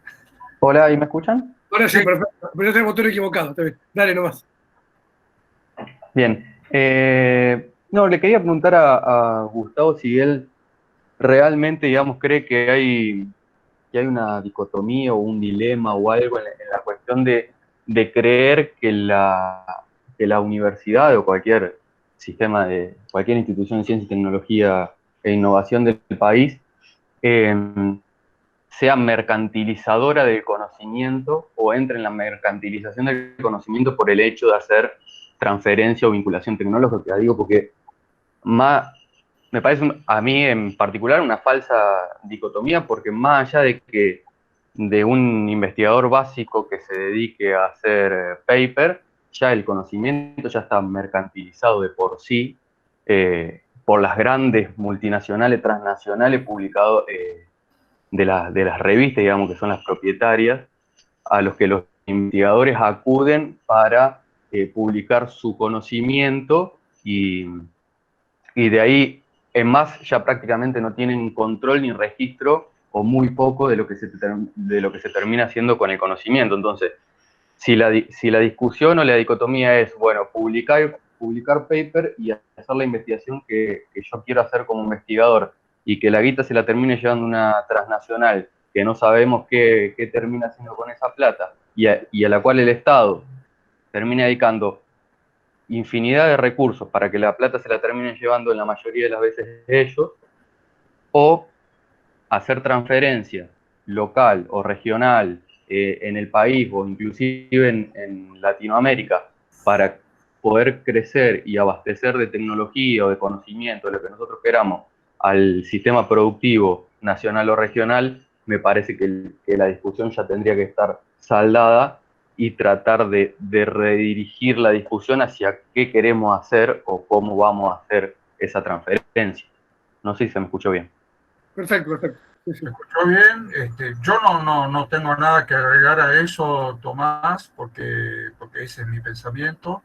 Hola, ¿y me escuchan? Ahora sí, perfecto. Pero es el botón equivocado, está bien. Dale nomás. Bien. No, le quería preguntar a Gustavo si él realmente, digamos, cree que hay que hay una dicotomía o un dilema o algo en la cuestión de creer que la universidad o cualquier sistema cualquier institución de ciencia y tecnología e innovación del país sea mercantilizadora del conocimiento o entre en la mercantilización del conocimiento por el hecho de hacer transferencia o vinculación tecnológica. Digo, porque me parece a mí en particular una falsa dicotomía, porque más allá de un investigador básico que se dedique a hacer paper, ya el conocimiento ya está mercantilizado de por sí por las grandes multinacionales, transnacionales, publicado de las revistas, digamos, que son las propietarias, a los que los investigadores acuden para publicar su conocimiento y de ahí en más ya prácticamente no tienen control ni registro o muy poco de lo que se termina haciendo con el conocimiento. Entonces, si la discusión o la dicotomía es, bueno, publicar paper y hacer la investigación que yo quiero hacer como investigador y que la guita se la termine llevando una transnacional que no sabemos qué termina haciendo con esa plata y a la cual el Estado termina dedicando infinidad de recursos para que la plata se la terminen llevando en la mayoría de las veces ellos, o hacer transferencia local o regional en el país o inclusive en Latinoamérica para poder crecer y abastecer de tecnología o de conocimiento, lo que nosotros queramos, al sistema productivo nacional o regional, me parece que la discusión ya tendría que estar saldada y tratar de redirigir la discusión hacia qué queremos hacer o cómo vamos a hacer esa transferencia. No sé si se me escuchó bien. Perfecto, perfecto. Sí, sí. ¿Me escuchó bien? Yo no tengo nada que agregar a eso, Tomás, porque ese es mi pensamiento,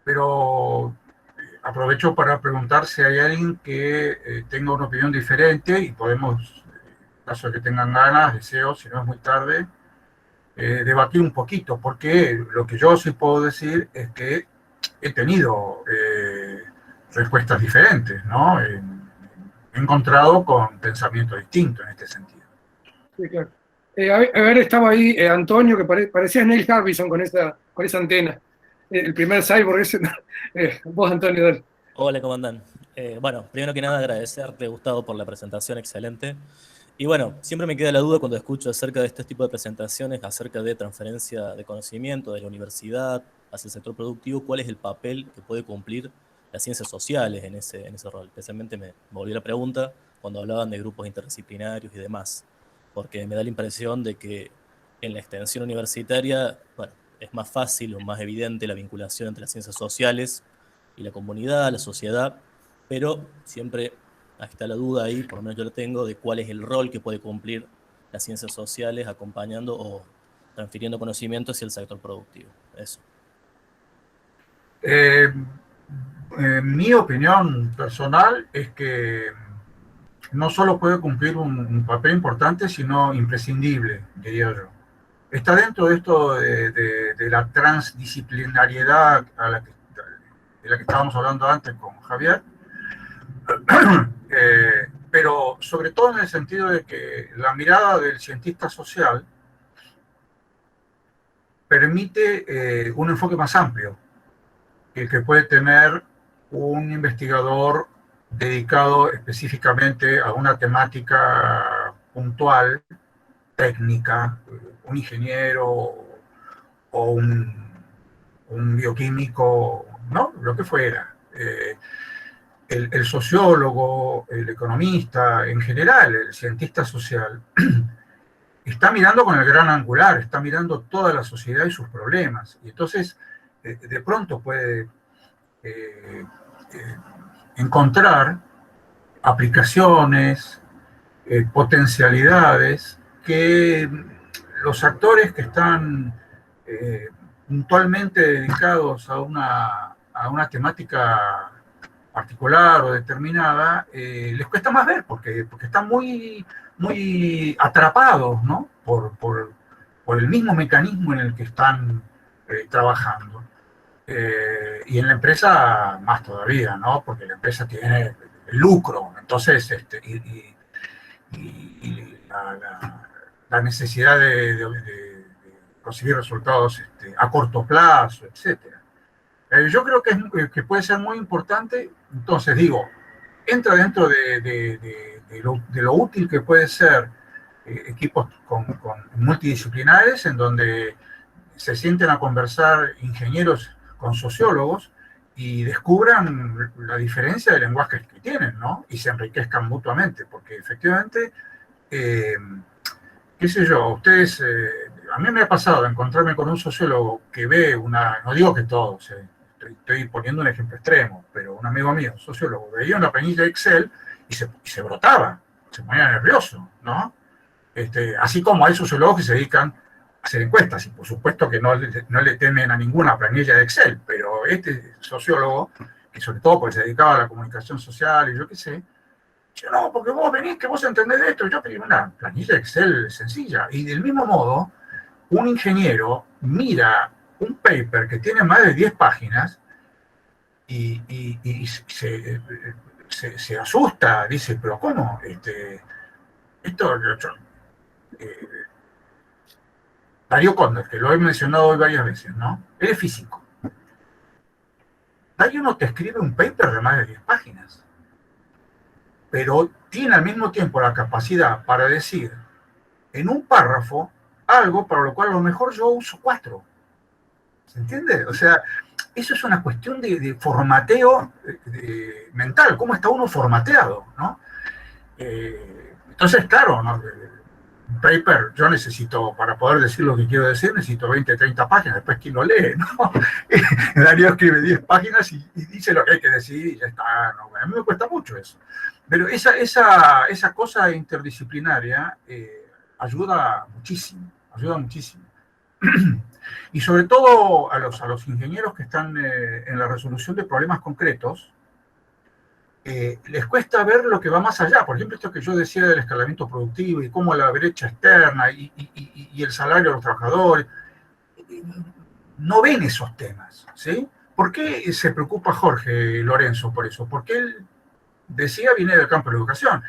pero aprovecho para preguntar si hay alguien que tenga una opinión diferente y podemos, en caso de que tengan ganas, deseo, si no es muy tarde, debatir un poquito, porque lo que yo sí puedo decir es que he tenido respuestas diferentes, ¿no? He encontrado con pensamientos distintos en este sentido. Sí, claro. A ver, estaba ahí Antonio, que parecía Neil Harbison con esa antena. El primer cyborg ese. Vos, Antonio, dale. Hola, ¿cómo andan? Bueno, primero que nada agradecerte, Gustavo, por la presentación excelente. Y bueno, siempre me queda la duda cuando escucho acerca de este tipo de presentaciones, acerca de transferencia de conocimiento de la universidad hacia el sector productivo, cuál es el papel que puede cumplir las ciencias sociales en ese rol. Especialmente me volvió la pregunta cuando hablaban de grupos interdisciplinarios y demás, porque me da la impresión de que en la extensión universitaria, bueno, es más fácil o más evidente la vinculación entre las ciencias sociales y la comunidad, la sociedad, pero siempre está la duda ahí, por lo menos yo la tengo, de cuál es el rol que puede cumplir las ciencias sociales acompañando o transfiriendo conocimiento hacia el sector productivo. Eso. Mi opinión personal es que no solo puede cumplir un papel importante, sino imprescindible, diría yo. Está dentro de esto de la transdisciplinariedad de la que estábamos hablando antes con Javier, pero sobre todo en el sentido de que la mirada del cientista social permite un enfoque más amplio que el que puede tener un investigador dedicado específicamente a una temática puntual, técnica, un ingeniero o un bioquímico, ¿no? Lo que fuera. El sociólogo, el economista, en general, el cientista social, está mirando con el gran angular, está mirando toda la sociedad y sus problemas. Y entonces, de pronto puede encontrar aplicaciones, potencialidades que los actores que están puntualmente dedicados a una temática particular o determinada, les cuesta más ver porque están muy atrapados, ¿no? por el mismo mecanismo en el que están trabajando. Y en la empresa más todavía, ¿no? Porque la empresa tiene el lucro, entonces la necesidad de conseguir resultados a corto plazo, etc. Yo creo que puede ser muy importante. Entonces digo, entra dentro de lo útil que puede ser equipos multidisciplinares en donde se sienten a conversar ingenieros con sociólogos y descubran la diferencia de lenguajes que tienen, ¿no? Y se enriquezcan mutuamente, porque efectivamente, qué sé yo, ustedes, a mí me ha pasado de encontrarme con un sociólogo que ve no digo que todos, estoy poniendo un ejemplo extremo, pero un amigo mío, un sociólogo, veía una planilla de Excel y se brotaba, se ponía nervioso, ¿no? Así como hay sociólogos que se dedican a hacer encuestas, y por supuesto que no le temen a ninguna planilla de Excel, pero este sociólogo, que sobre todo porque se dedicaba a la comunicación social y yo qué sé, dice, no, porque vos venís, que vos entendés de esto, yo pedí una planilla de Excel sencilla. Y del mismo modo, un ingeniero mira un paper que tiene más de 10 páginas y se asusta, dice, pero ¿cómo? Esto... Darío Cóndor, que lo he mencionado hoy varias veces, ¿no? Él es físico. Darío no te escribe un paper de más de 10 páginas, pero tiene al mismo tiempo la capacidad para decir en un párrafo algo para lo cual a lo mejor yo uso 4. ¿Se entiende? O sea, eso es una cuestión de formateo mental, cómo está uno formateado, ¿no? Entonces, claro, ¿no? Un paper, yo necesito, para poder decir lo que quiero decir, necesito 20, 30 páginas, después quién lo lee, ¿no? Darío escribe 10 páginas y dice lo que hay que decir y ya está, ¿no? A mí me cuesta mucho eso. Pero esa cosa interdisciplinaria ayuda muchísimo, ayuda muchísimo. Y sobre todo a los ingenieros que están en la resolución de problemas concretos, les cuesta ver lo que va más allá. Por ejemplo, esto que yo decía del escalamiento productivo y cómo la brecha externa y el salario de los trabajadores, no ven esos temas, ¿sí? ¿Por qué se preocupa Jorge Lorenzo por eso? Porque él decía, viene del campo de la educación.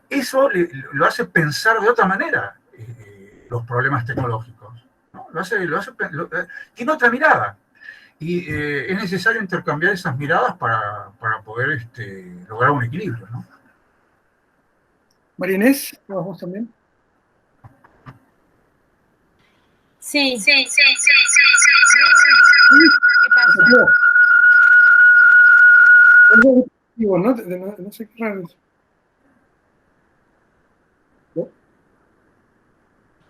Eso lo hace pensar de otra manera los problemas tecnológicos, ¿no? Tiene otra mirada. Y es necesario intercambiar esas miradas para poder lograr un equilibrio, ¿no? María Inés, ¿vos también? Sí. ¿Qué pasó? No sé qué raro es. ¿No?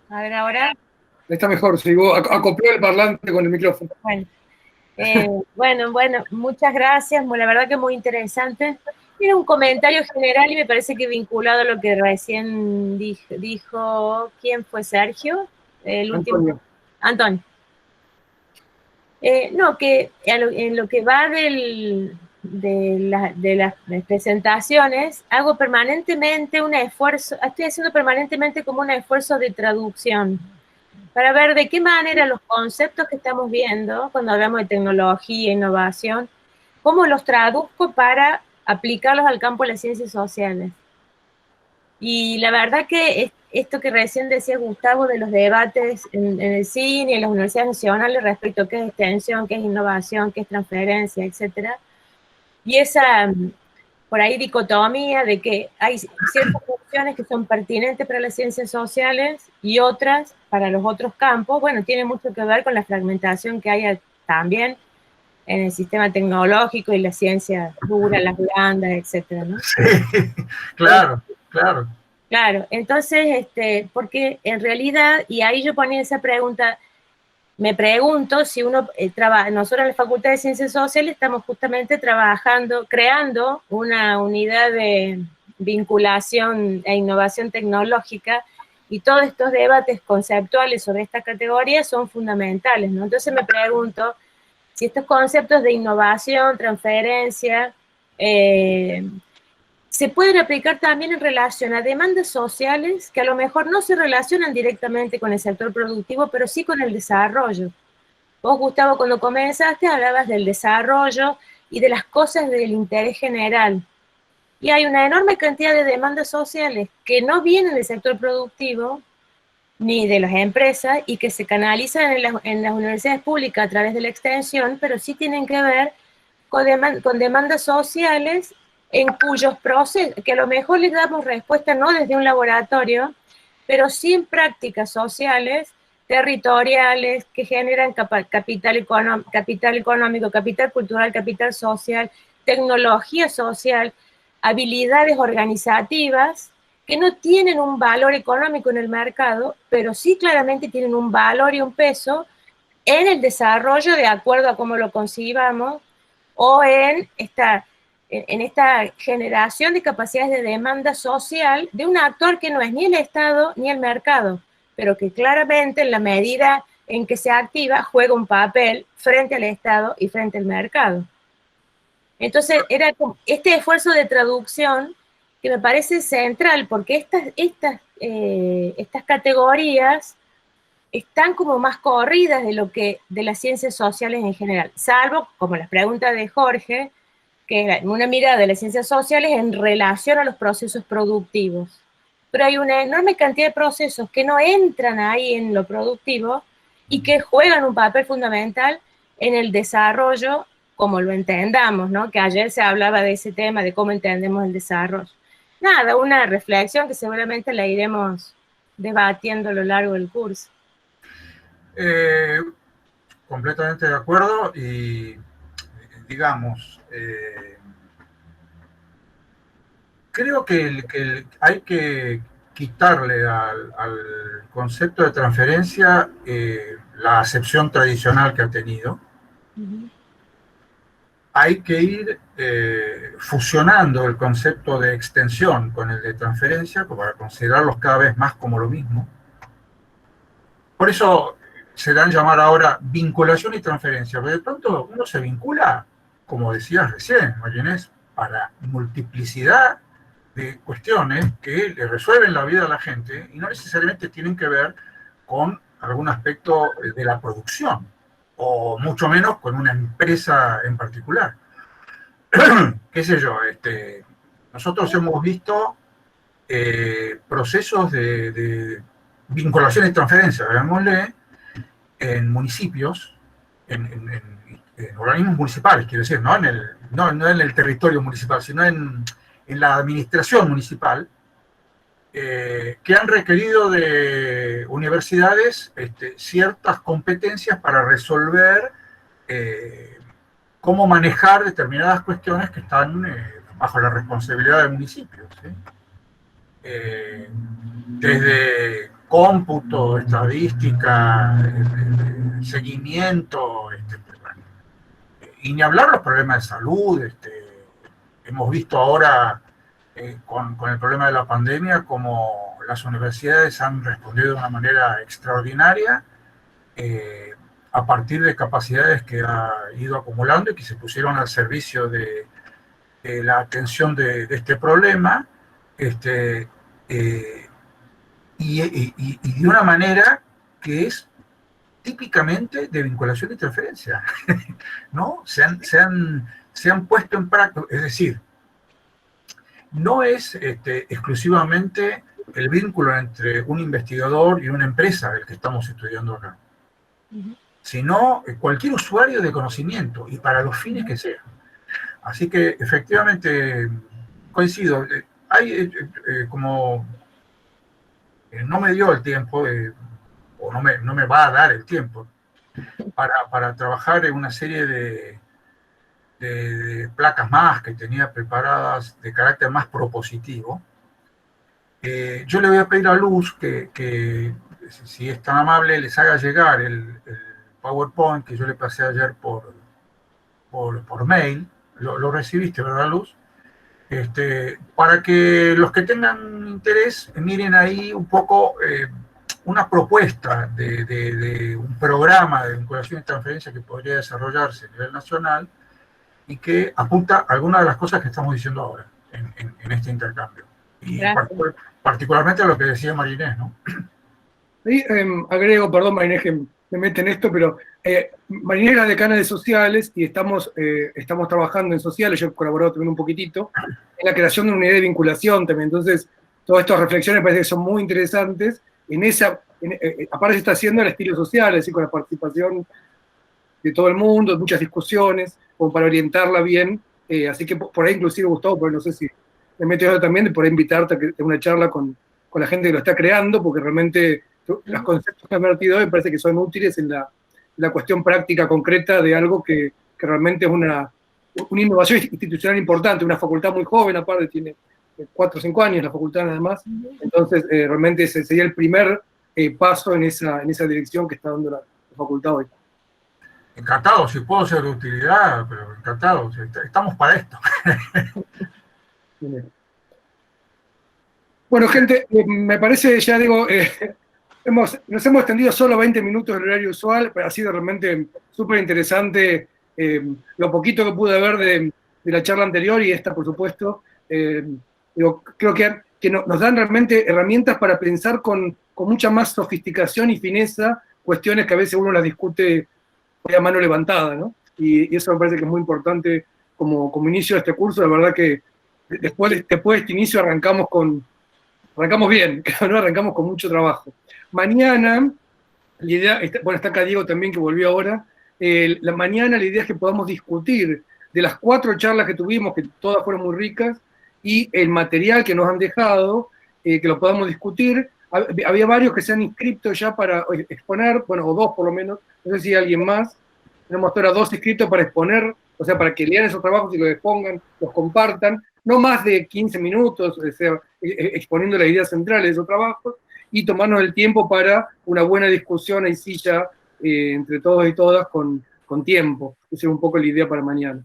A ver, ahora. Está mejor, si vos acopló el parlante con el micrófono. Bueno, muchas gracias, la verdad que muy interesante. Era un comentario general y me parece que vinculado a lo que recién dijo, ¿quién fue Sergio? El último. Antonio. No, que en lo que va de las presentaciones, hago permanentemente un esfuerzo, estoy haciendo permanentemente como un esfuerzo de traducción, para ver de qué manera los conceptos que estamos viendo, cuando hablamos de tecnología, innovación, cómo los traduzco para aplicarlos al campo de las ciencias sociales. Y la verdad que esto que recién decía Gustavo de los debates en el cine y en las universidades nacionales respecto a qué es extensión, qué es innovación, qué es transferencia, etcétera, y esa, por ahí, dicotomía de que hay ciertas funciones que son pertinentes para las ciencias sociales y otras para los otros campos, bueno, tiene mucho que ver con la fragmentación que hay también en el sistema tecnológico y la ciencia dura, las blandas, etcétera, ¿no? Sí, claro. Claro, entonces, porque en realidad, y ahí yo ponía esa pregunta, me pregunto si uno nosotros en la Facultad de Ciencias Sociales estamos justamente creando una unidad de vinculación e innovación tecnológica, y todos estos debates conceptuales sobre esta categoría son fundamentales, ¿no? Entonces me pregunto si estos conceptos de innovación, transferencia, se pueden aplicar también en relación a demandas sociales que a lo mejor no se relacionan directamente con el sector productivo, pero sí con el desarrollo. Vos, Gustavo, cuando comenzaste hablabas del desarrollo y de las cosas del interés general. Y hay una enorme cantidad de demandas sociales que no vienen del sector productivo, ni de las empresas, y que se canalizan en las universidades públicas a través de la extensión, pero sí tienen que ver con demandas sociales en cuyos procesos, que a lo mejor les damos respuesta no desde un laboratorio, pero sí en prácticas sociales, territoriales, que generan capital económico, capital cultural, capital social, tecnología social, habilidades organizativas, que no tienen un valor económico en el mercado, pero sí claramente tienen un valor y un peso en el desarrollo de acuerdo a cómo lo concibamos, o en esta generación de capacidades de demanda social de un actor que no es ni el Estado ni el mercado, pero que claramente en la medida en que se activa juega un papel frente al Estado y frente al mercado. Entonces era como este esfuerzo de traducción que me parece central, porque estas categorías están como más corridas de las ciencias sociales en general, salvo, como las preguntas de Jorge, que es una mirada de las ciencias sociales en relación a los procesos productivos. Pero hay una enorme cantidad de procesos que no entran ahí en lo productivo y que juegan un papel fundamental en el desarrollo, como lo entendamos, ¿no? Que ayer se hablaba de ese tema, de cómo entendemos el desarrollo. Nada, una reflexión que seguramente la iremos debatiendo a lo largo del curso. Completamente de acuerdo y, digamos, creo que hay que quitarle al concepto de transferencia la acepción tradicional que ha tenido. Hay que ir fusionando el concepto de extensión con el de transferencia para considerarlos cada vez más como lo mismo. Por eso se dan llamar ahora vinculación y transferencia, pero de pronto uno se vincula, como decías recién, Marinés, para multiplicidad de cuestiones que le resuelven la vida a la gente y no necesariamente tienen que ver con algún aspecto de la producción, o mucho menos con una empresa en particular. ¿Qué sé yo? Nosotros hemos visto procesos de vinculación y transferencia, veámosle, en municipios, en organismos municipales, quiero decir, no en el territorio municipal, sino en la administración municipal, que han requerido de universidades ciertas competencias para resolver cómo manejar determinadas cuestiones que están bajo la responsabilidad del municipio, ¿sí? Desde cómputo, estadística, seguimiento, y ni hablar los problemas de salud. Hemos visto ahora con el problema de la pandemia cómo las universidades han respondido de una manera extraordinaria a partir de capacidades que ha ido acumulando y que se pusieron al servicio de la atención de este problema, y de una manera que es típicamente de vinculación y transferencia, ¿no? Se han puesto en práctica, es decir, no es exclusivamente el vínculo entre un investigador y una empresa el que estamos estudiando acá, sino cualquier usuario de conocimiento y para los fines que sean. Así que efectivamente coincido. Hay como no me dio el tiempo, o no me va a dar el tiempo para trabajar en una serie de placas más que tenía preparadas de carácter más propositivo. Yo le voy a pedir a Luz que si es tan amable, les haga llegar el PowerPoint que yo le pasé ayer por mail. Lo recibiste, ¿verdad, Luz? Para que los que tengan interés miren ahí un poco una propuesta de un programa de vinculación y transferencia que podría desarrollarse a nivel nacional y que apunta a algunas de las cosas que estamos diciendo ahora en este intercambio. Y particularmente a lo que decía Marinés, ¿no? Sí, agrego, perdón Marinés que me mete en esto, pero Marinés es la decana de sociales y estamos trabajando en sociales, yo he colaborado también un poquitito, en la creación de una unidad de vinculación también. Entonces, todas estas reflexiones parece que son muy interesantes en esa aparte se está haciendo el estilo social, es decir, con la participación de todo el mundo, muchas discusiones, como para orientarla bien. Así que por ahí inclusive, Gustavo, porque no sé si me meto yo también, por ahí invitarte a una charla con la gente que lo está creando, porque realmente los conceptos que has vertido hoy me parece que son útiles en la cuestión práctica concreta de algo que realmente es una innovación institucional importante, una facultad muy joven, aparte tiene 4 o 5 años la facultad nada más, entonces realmente ese sería el primer paso en esa dirección que está dando la facultad hoy. Encantado, si puedo ser de utilidad, pero encantado, estamos para esto. Bueno, gente, me parece, ya digo, nos hemos extendido solo 20 minutos del horario usual, pero ha sido realmente súper interesante lo poquito que pude ver de la charla anterior y esta, por supuesto. Digo, creo que nos dan realmente herramientas para pensar con mucha más sofisticación y fineza cuestiones que a veces uno las discute a mano levantada, ¿no? Y eso me parece que es muy importante como inicio de este curso. La verdad que después de este inicio arrancamos bien, ¿no? Arrancamos con mucho trabajo. Mañana, la idea, está acá Diego también que volvió ahora, mañana la idea es que podamos discutir de las 4 charlas que tuvimos, que todas fueron muy ricas, y el material que nos han dejado, que lo podamos discutir. Había varios que se han inscrito ya para exponer, bueno, o 2 por lo menos, no sé si hay alguien más. Tenemos ahora 2 inscritos para exponer, o sea, para que lean esos trabajos y los expongan, los compartan, no más de 15 minutos, o sea, exponiendo las ideas centrales de esos trabajos, y tomarnos el tiempo para una buena discusión ahí sí ya entre todos y todas con tiempo. Esa es un poco la idea para mañana.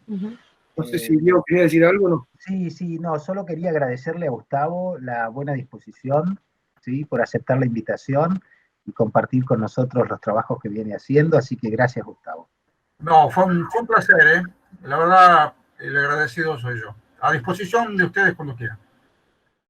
No sé si Diego quería decir algo o no. Sí, no, solo quería agradecerle a Gustavo la buena disposición, ¿sí? Por aceptar la invitación y compartir con nosotros los trabajos que viene haciendo, así que gracias, Gustavo. No, fue un placer, ¿eh? La verdad, el agradecido soy yo. A disposición de ustedes cuando quieran.